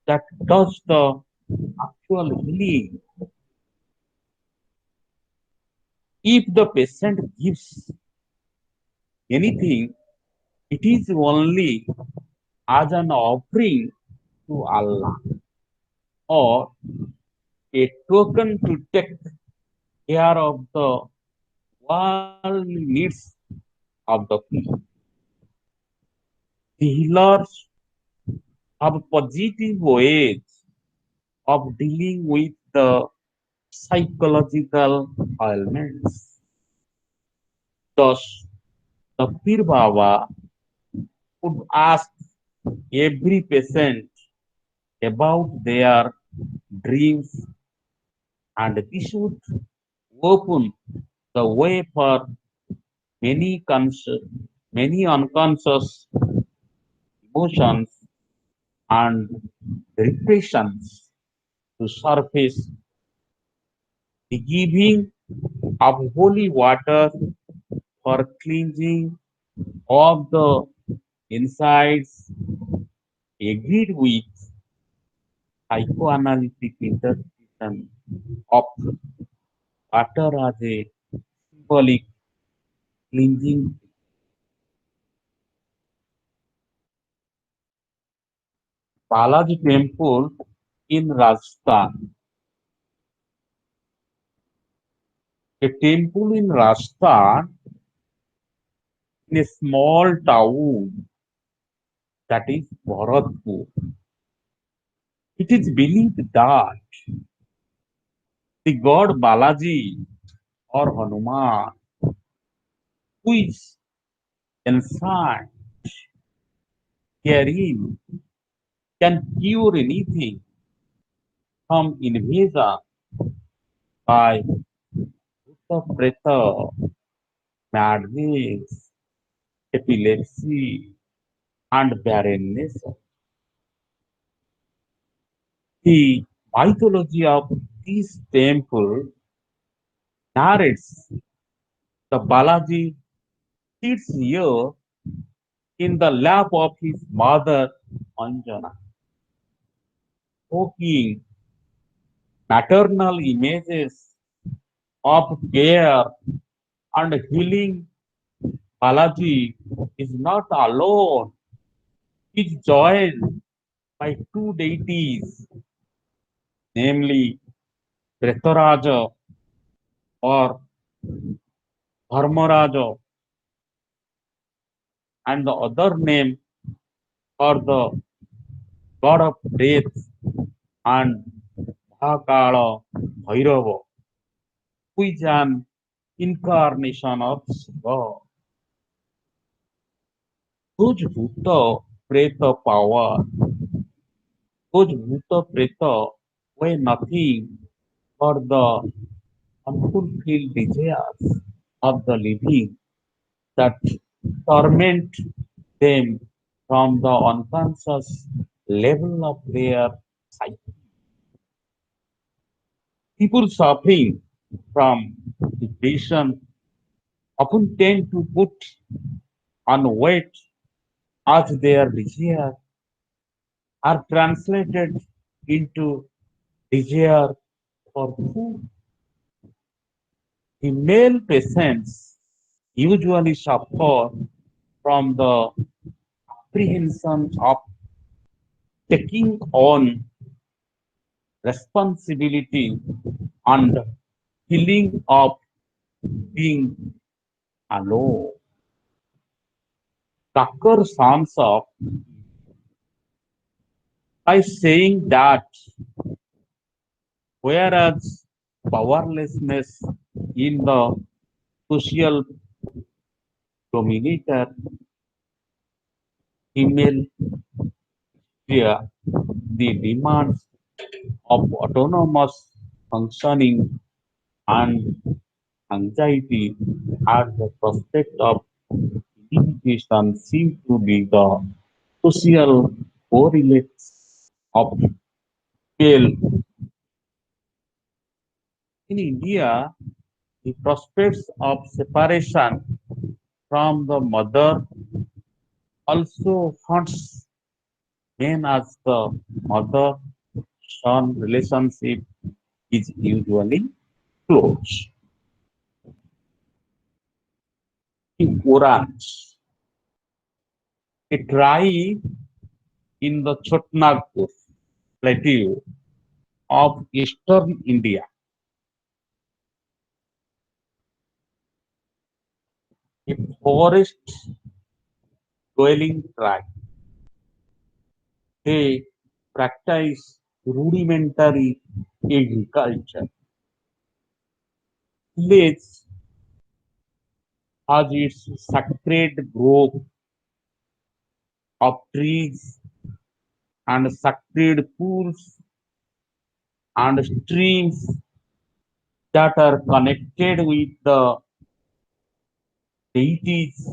that does the actual healing. If the patient gives anything, it is only as an offering to Allah or a token to take care of the worldly needs of the people. The healers have positive ways of dealing with the psychological ailments. Thus, the Pir Baba would ask every patient about their dreams, and this would open the way for many many unconscious emotions and repressions to surface. The giving of holy water for cleansing of the insides agreed with psychoanalytic interpretation of water as a symbolic cleansing. Balaji Temple in Rajasthan. A temple in Rajasthan in a small town that is Bharatpur. It is believed that the god Balaji or Hanuman, who is inside herein, can cure anything from invasion by Preta, madness, epilepsy, and barrenness. The mythology of this temple narrates the Balaji sits here in the lap of his mother Anjana, evoking maternal images of care and healing. Balaji is not alone. He is joined by two deities, namely Pretharaja or Dharmaraja, and the other name for the god of death and Mahakala Bhairava, who is an incarnation of Shiva. Those Bhuta Preta power, those Bhuta Preta weigh nothing for the unfulfilled desires of the living that torment them from the unconscious level of their psyche. People suffering from depression often tend to put on weight as their desires are translated into desire for food. The male patients usually suffer from the apprehension of taking on responsibility and feeling of being alone. Tucker sums up by saying that whereas powerlessness in the social dominator female sphere, the demands of autonomous functioning and anxiety at the prospect of limitation seem to be the social correlates of male. In India, the prospects of separation from the mother also haunts men as the mother-son relationship is usually close. In Quran, a tribe in the Chotnagpur plateau of eastern India, a forest-dwelling tribe, they practice rudimentary agriculture. Village has its sacred grove of trees and sacred pools and streams that are connected with the deities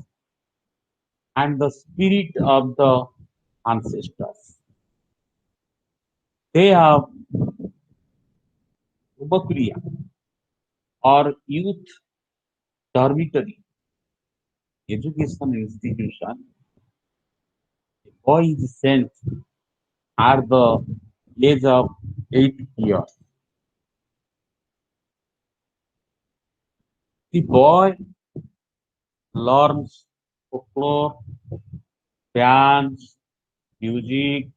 and the spirit of the ancestors. They have Ubakriya or youth dormitory education institution. A boy is sent at the age of 8 years. The boy learns folklore, dance, music,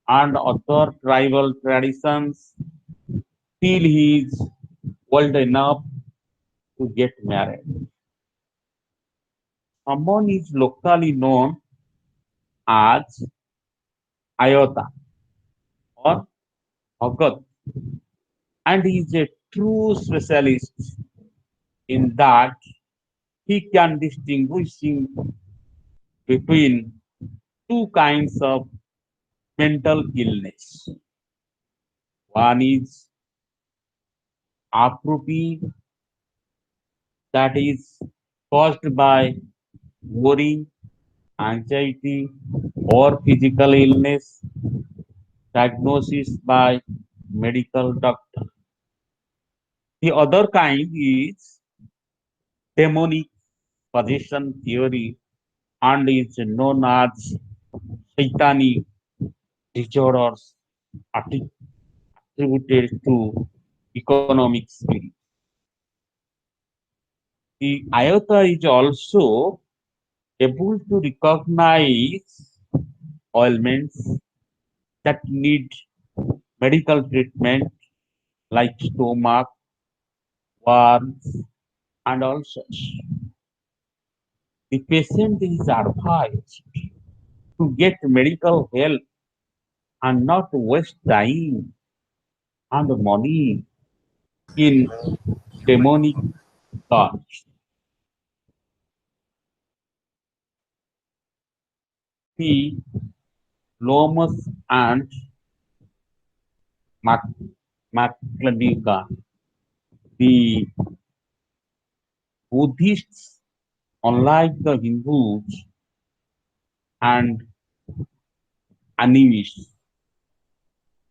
and other tribal traditions till he is old enough to get married. Someone is locally known as Ayota or Bhagat, and he is a true specialist in that he can distinguish between two kinds of mental illness. One is atrophy, that is caused by worry, anxiety, or physical illness, diagnosis by medical doctor. The other kind is demonic possession theory and is known as satanic disorders attributed to economic spirit. The iota is also able to recognize ailments that need medical treatment like stomach, worms, and ulcers. The patient is advised to get medical help and not waste time and money in demonic cause. The Lomas and Makladika, the Buddhists, unlike the Hindus and animists,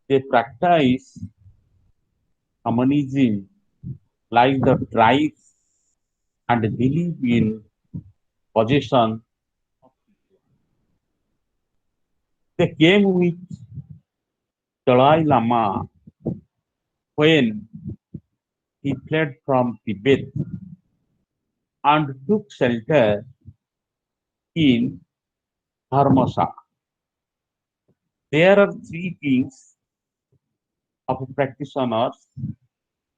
they practice communism like the tribes and believe in possession. They came with Dalai Lama when he fled from Tibet and took shelter in Dharmasa. There are three kings of practitioners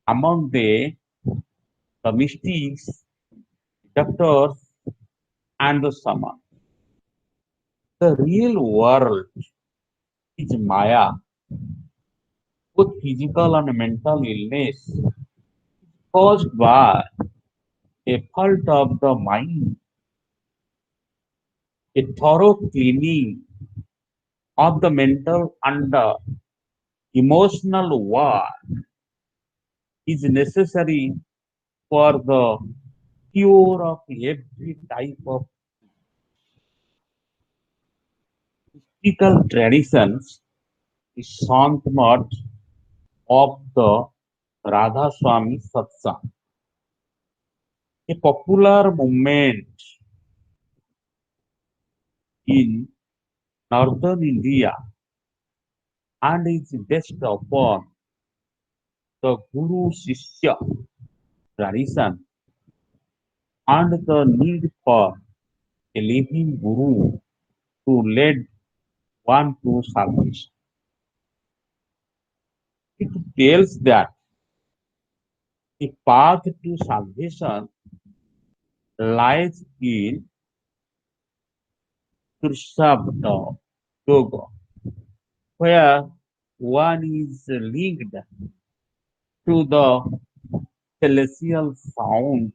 among the mystics, doctors, and the shaman. The real world is Maya, both physical and mental illness caused by a fault of the mind. A thorough cleaning of the mental and the emotional war is necessary for the cure of every type of mystical traditions. The Sant Math of the Radha Swami Satsang, a popular movement in northern India and is based upon the Guru Shishya tradition and the need for a living Guru to lead one to salvation. It tells that the path to salvation lies in Purshabda Yoga, where one is linked to the celestial sound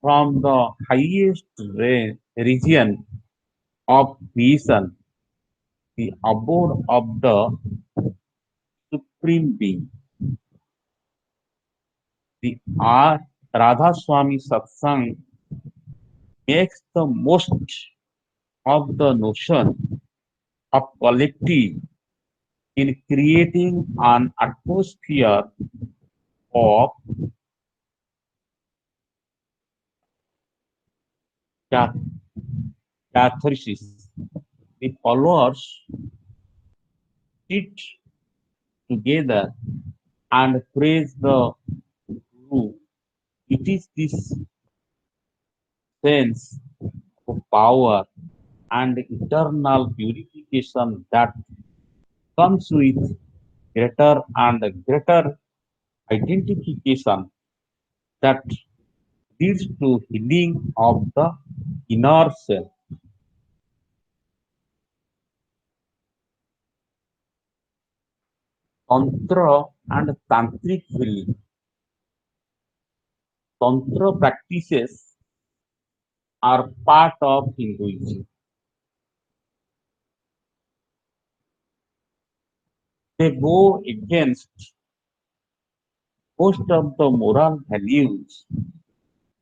from the highest region of creation, the abode of the Supreme Being. The R. Radha Swami Satsang makes the most of the notion of collective in creating an atmosphere of cath- catharsis. The followers sit together and praise the Guru. It is this sense of power and eternal purification that comes with greater and greater identification that leads to healing of the inner self. Tantra and tantric healing. Tantra practices are part of Hinduism. They go against most of the moral values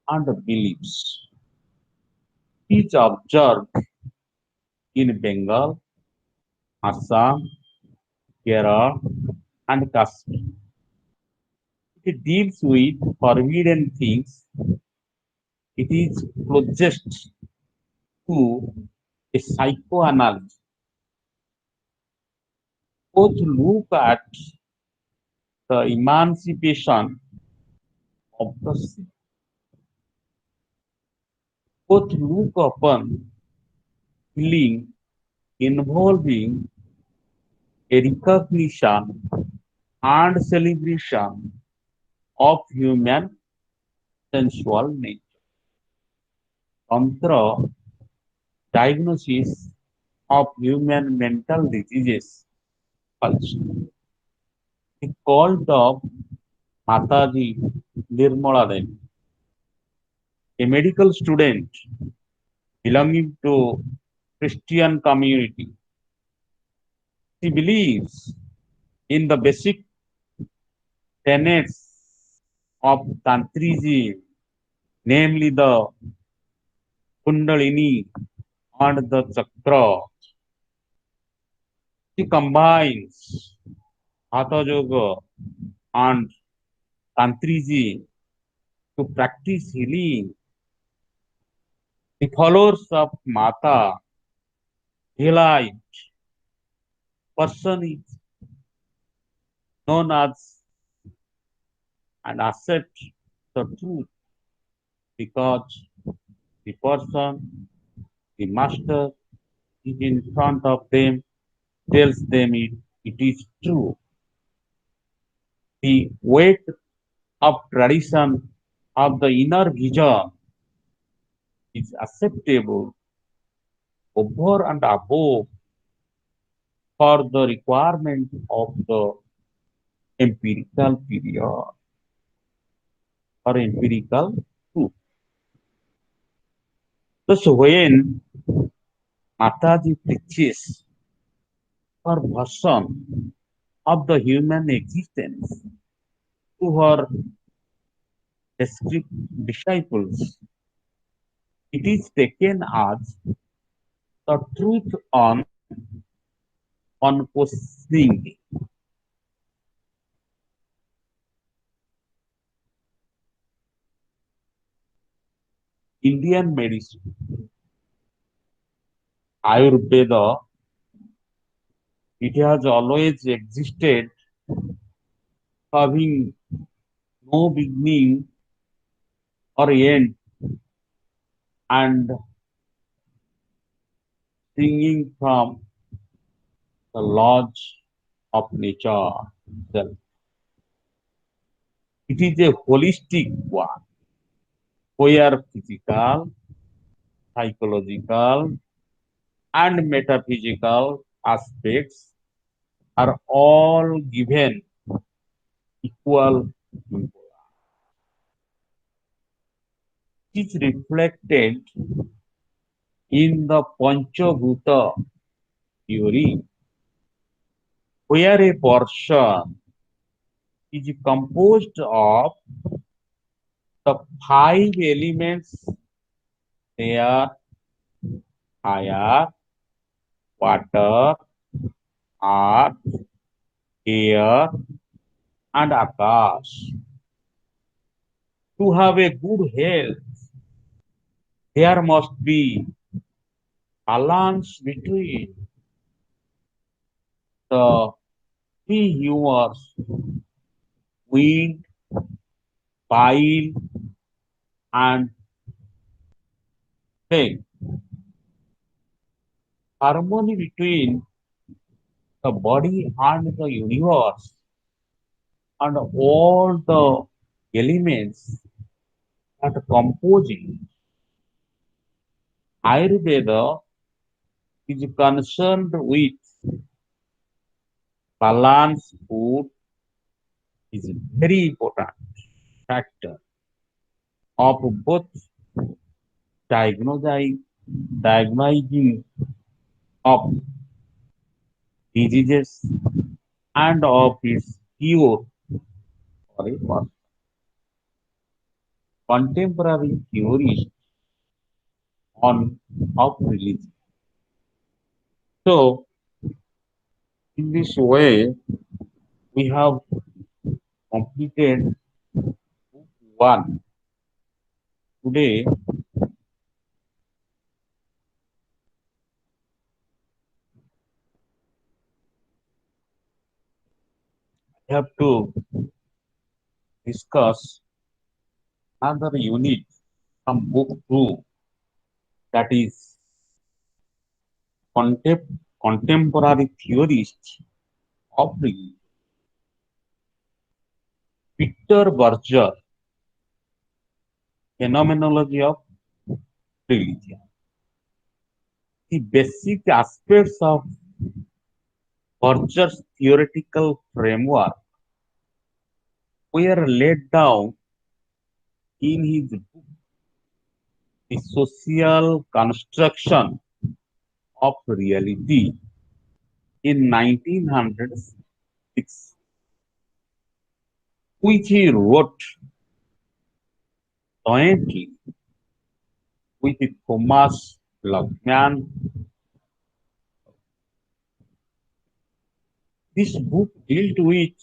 and beliefs. It is observed in Bengal, Assam, Kerala, and Kashmir. It deals with forbidden things. It is closest to a psychoanalysis. Both look at the emancipation of the self. Both look upon healing involving a recognition and celebration of human sensual nature. Tantra diagnosis of human mental diseases also. The cult of Mataji Nirmala Devi, a medical student belonging to Christian community. She believes in the basic tenets of Tantrism, namely the Kundalini and the Chakra. She combines Hatha Yoga and Tantrism to practice healing. The followers of Mata Hilite person is known as and accept the truth because the person, the master, is in front of them, tells them it is true. The weight of tradition of the inner vision is acceptable over and above for the requirement of the empirical period or empirical truth. Thus, when Mataji preaches her version of the human existence to her disciples, it is taken as the truth on questioning. Indian medicine, Ayurveda, it has always existed, having no beginning or end, and springing from the laws of nature itself. It is a holistic one where physical, psychological, and metaphysical aspects are all given equal importance. It is reflected in the Panchabhuta theory, where a person is composed of the five elements air, fire, water, earth, air, and akash. To have a good health, there must be balance between the three humors wind, bile, and flame. Harmony between the body and the universe and all the elements that compose it. Ayurveda is concerned with balanced food is a very important factor of both diagnosing, diagnosing of diseases and of its cure for a person. Contemporary theories on of religion. So, in this way, we have completed book one. Today, I have to discuss another unit from book two, that is contemporary theorists of religion. Peter Berger, Phenomenology of Religion. The basic aspects of Berger's theoretical framework were laid down in his book, The Social Construction of Reality, in 1906. which he wrote jointly with Thomas Luckman. This book dealt with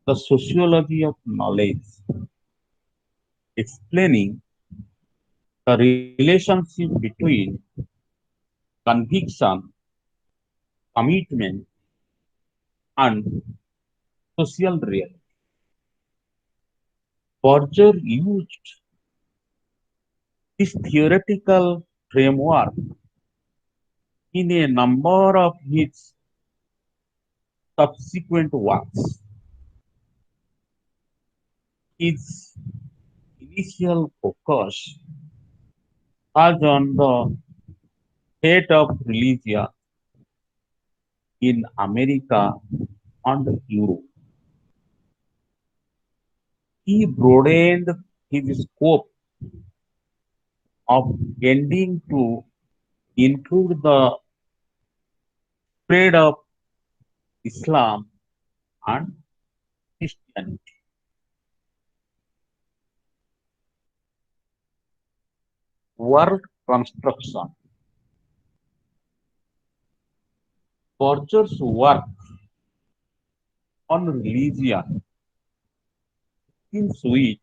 the sociology of knowledge, explaining the relationship between conviction, commitment, and social reality. Berger used this theoretical framework in a number of his subsequent works. His initial focus was on the fate of religion in America and Europe. He broadened his scope of tending to include the spread of Islam and Christianity. World construction. Borger's work on religion seems with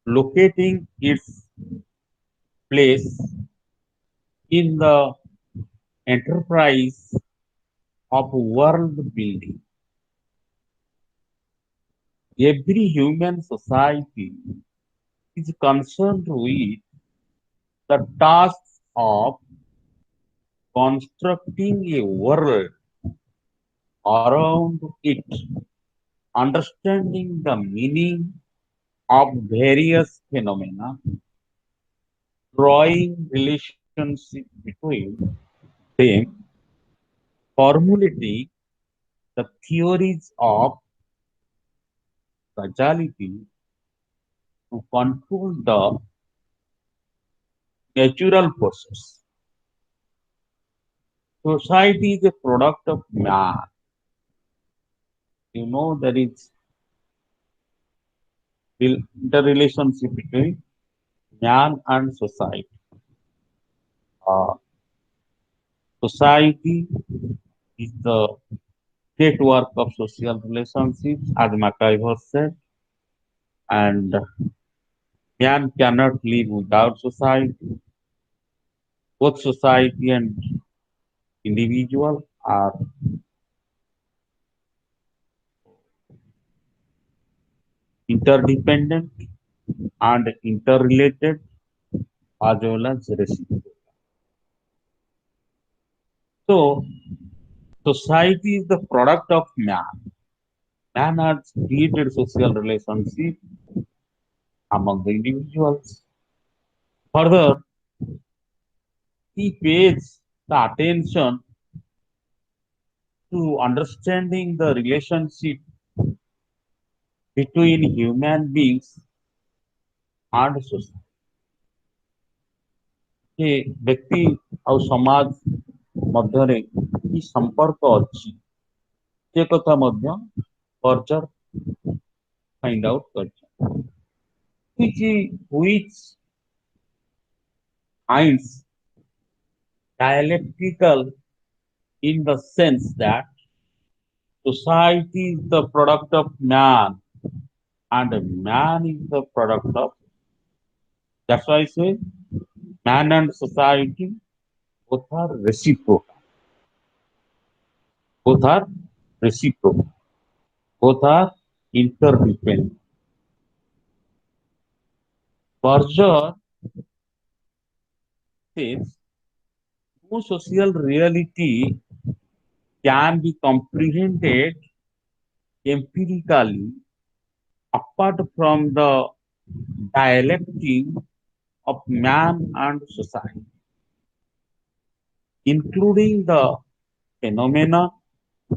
locating its place in the enterprise of world building. Every human society is concerned with the task of constructing a world around it, understanding the meaning of various phenomena, drawing relationship between them, formulating the theories of causality to control the natural forces. Society is a product of man. You know there is the relationship between man and society. Uh, Society is the network of social relationships, as MacIver said, and man cannot live without society. Both society and individual are interdependent and interrelated as well as reciprocal. So, society is the product of man. Man has created social relationship among the individuals. Further, he pays the attention to understanding the relationship between human beings and society. ଯେ ବ୍ୟକ୍ତି ଆଉ ସମାଜ ମଧ୍ୟରେ କି ସମ୍ପର୍କ ଅଛି ସେ କଥା ମଧ୍ୟ ବର୍ଜର ଫାଇଣ୍ଡ ଆଉଟ୍ କରିଛନ୍ତି which finds dialectical in the sense that society is the product of man and man is the product of, that's why I say man and society both are reciprocal. Both are reciprocal. Both are interdependent. Berger says no social reality can be comprehended empirically apart from the dialectic of man and society, including the phenomena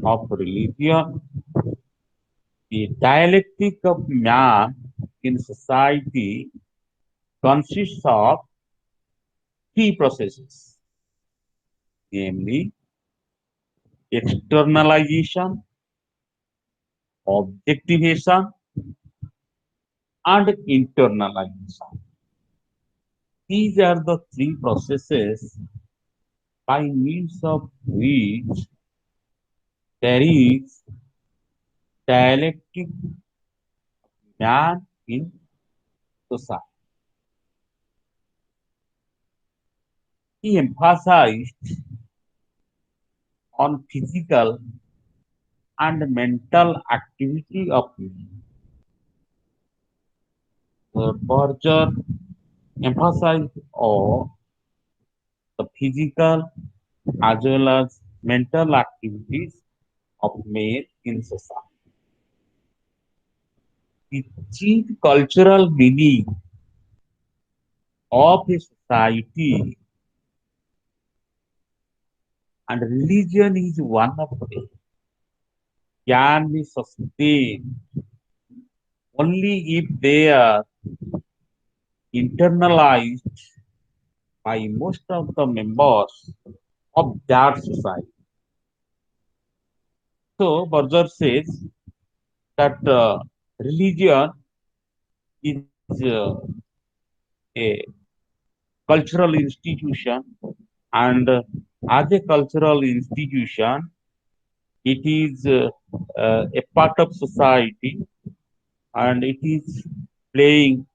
of religion. The dialectic of man in society consists of three processes, namely externalization, objectivation, and internalization. These are the three processes by means of which there is dialectic man in society. He emphasized on physical and mental activity of man. Berger emphasized on the physical as well as mental activities of men in society. The chief cultural meaning of a society and religion is one of them can be sustained only if they are internalized by most of the members of that society. So Berger says that religion is a cultural institution, and as a cultural institution, it is a part of society, and it is playing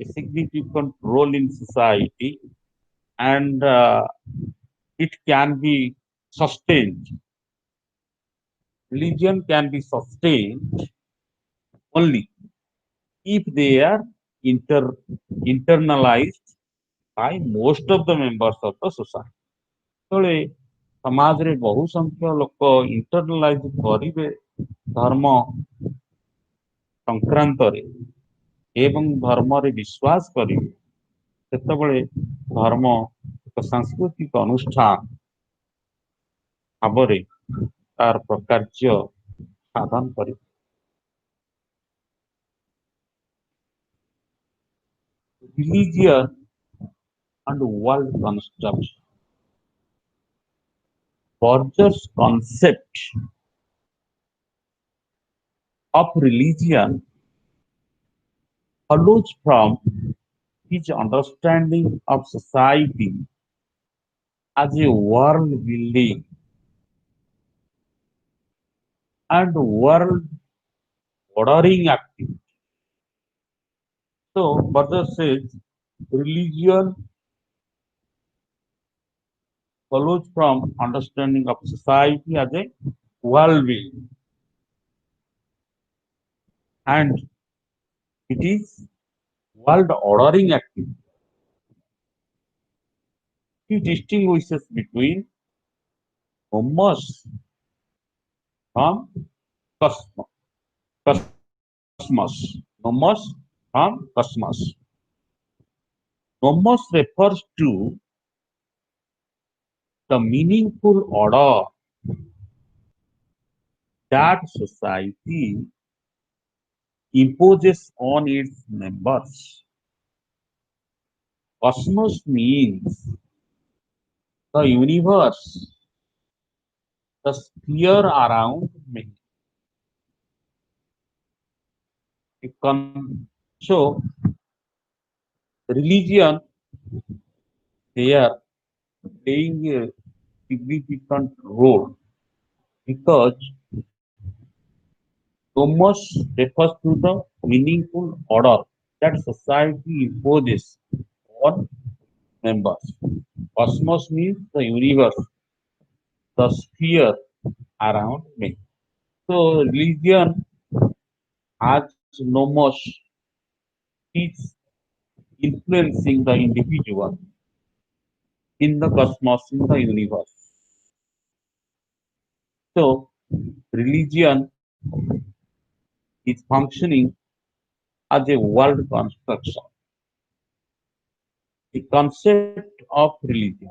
a significant role in society, and it can be sustained. Religion can be sustained only if they are inter internalized by most of the members of the society. ଯେତେବେଳେ ସମାଜରେ ବହୁ ସଂଖ୍ୟକ ଲୋକ ଇଣ୍ଟରନାଲାଇଜ କରିବେ ଧର୍ମ ସଂକ୍ରାନ୍ତରେ ଏବଂ ଧର୍ମରେ ବିଶ୍ୱାସ କରିବେ, ସେତେବେଳେ ଧର୍ମ ଏକ ସାଂସ୍କୃତିକ ଅନୁଷ୍ଠାନ ଭାବରେ ତାର ପ୍ରକାର୍ଯ୍ୟ ସାଧନ କରିବ। Religion and world construction. Borger's concept of religion follows from his understanding of society as a world building and world ordering activity. So, Berger says religion follows from understanding of society as a world building, and it is world ordering activity. He distinguishes between homos from cosmos. Nomos from cosmos. Nomos refers to the meaningful order that society imposes on its members. Cosmos means the universe, the sphere around me. So, religion there playing a significant role because nomos refers to the meaningful order that society imposes on members. Cosmos means the universe, the sphere around me. So religion as nomos is influencing the individual in the cosmos, in the universe. So religion is functioning as a world construction. The concept of religion.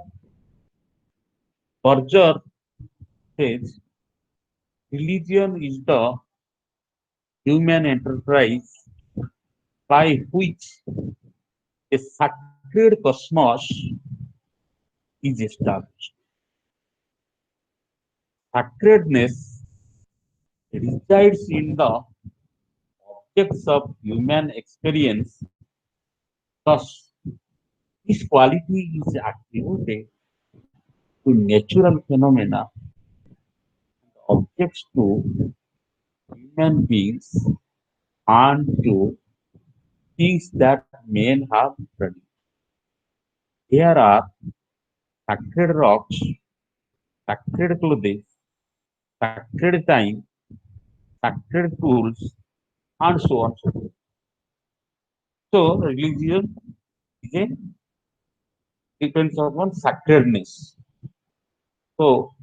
Berger says religion is the human enterprise by which a sacred cosmos is established. Sacredness resides in the objects of human experience. Thus, this quality is attributed to natural phenomena, objects to human beings, and to things that men have produced. There are sacred rocks, sacred clothes, sacred time, sacred tools, and so on. So forth. So religion is a depends upon sacredness. So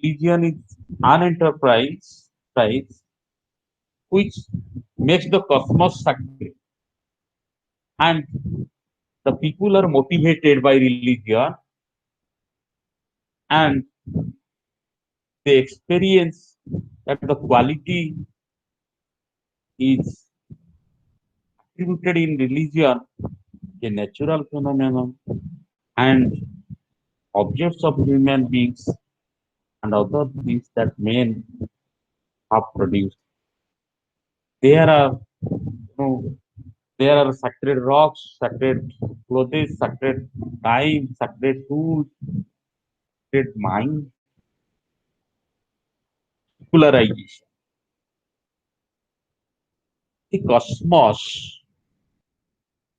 religion is an enterprise which makes the cosmos sacred, and the people are motivated by religion, and they experience that the quality is attributed in religion, a natural phenomenon, and objects of human beings and other things that men have produced. There are, there are sacred rocks, sacred clothes, sacred time, sacred tools, sacred mind, secularization. The cosmos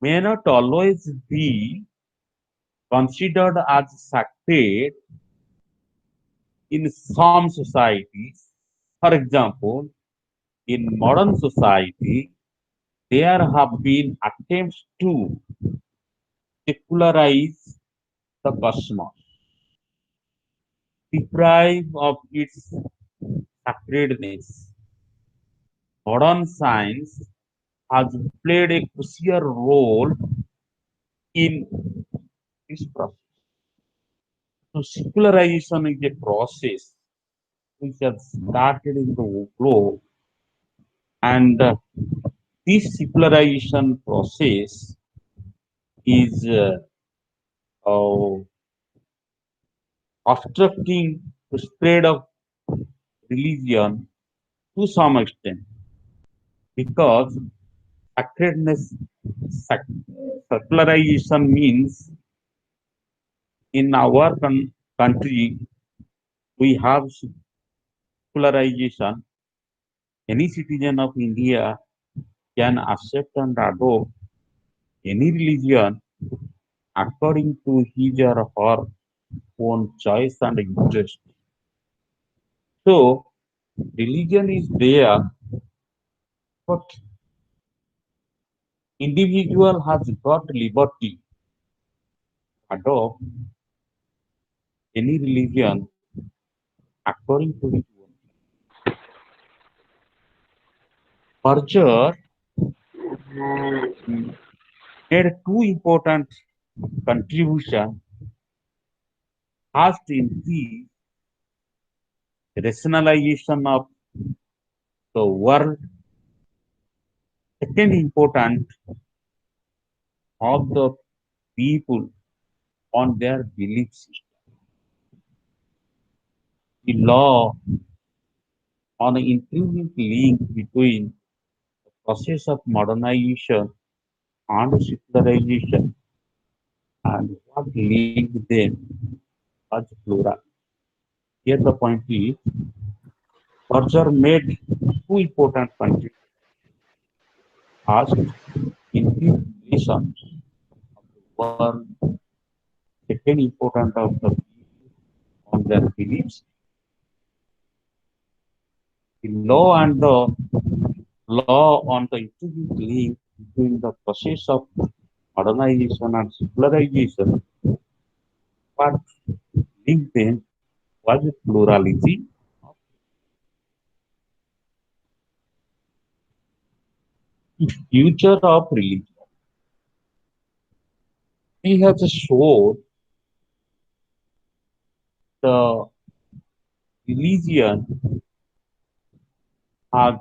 may not always be considered as sacred in some societies. For example, in modern society, there have been attempts to secularize the cosmos, deprive of its sacredness. Modern science has played a crucial role in this process. So secularization is a process which has started in the globe, and this secularization process is uh, obstructing the spread of religion to some extent because sacredness, secularization means in our country we have secularization. Any citizen of India can accept and adopt any religion according to his or her own choice and interest. So religion is there, but individual has got liberty to adopt any religion according to his own. Berger made two important contributions. First, in the rationalization of the world. Second, important of the people on their belief system. The law on an intrinsic link between the process of modernization and secularization and what linked them as plural. Here the point is, Berger made two important contributions. First, integration of the world. Second, important of the on their beliefs. The law and the law on the intrinsic link between the process of modernization and secularization, but linked them was plurality. The future of religion. He has showed the religion has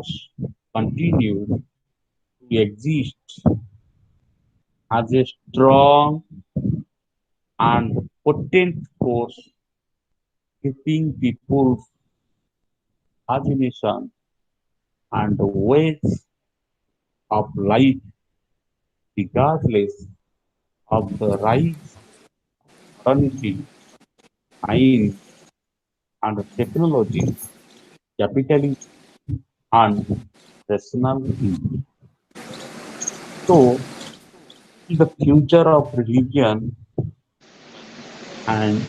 continued to exist as a strong and potent force keeping people's imagination and ways of life, regardless of the rise of modernity, science, and technology, capitalism, and rational thinking. So, the future of religion and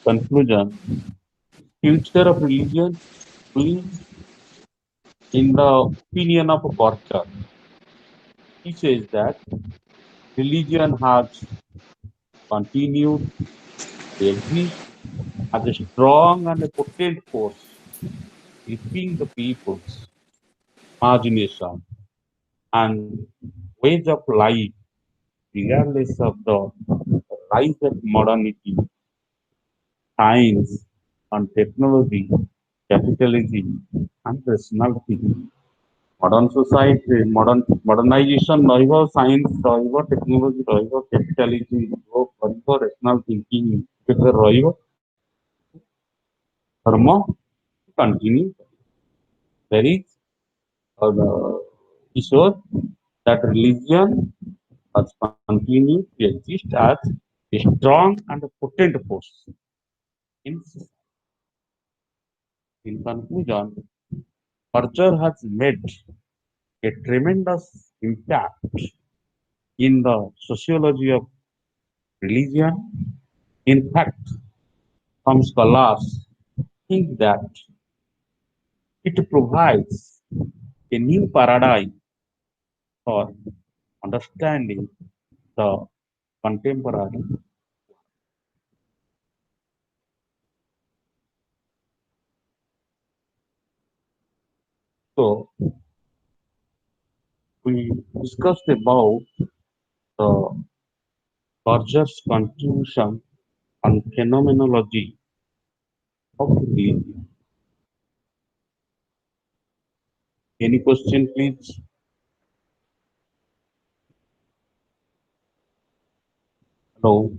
conclusion, future of religion believes in the opinion of Gorka. He says that religion has continued to exist as a strong and a potent force, shaping the people's imagination and ways of life, regardless of the rise of modernity, science, and technology, capitalism, and rational thinking. Modern society, modernization ରହିବ, science ରହିବ, technology ରହିବ, capitalism ରହିବ, rational thinking କେତେ ରହିବ, ଧର୍ମ continue. There is he shows that religion has continued to exist as a strong and a potent force in society. In conclusion, culture has made a tremendous impact in the sociology of religion. In fact, some scholars think that it provides a new paradigm for understanding the contemporary. So, we discussed about the Borges' contribution on phenomenology of religion. Any question, please? Hello.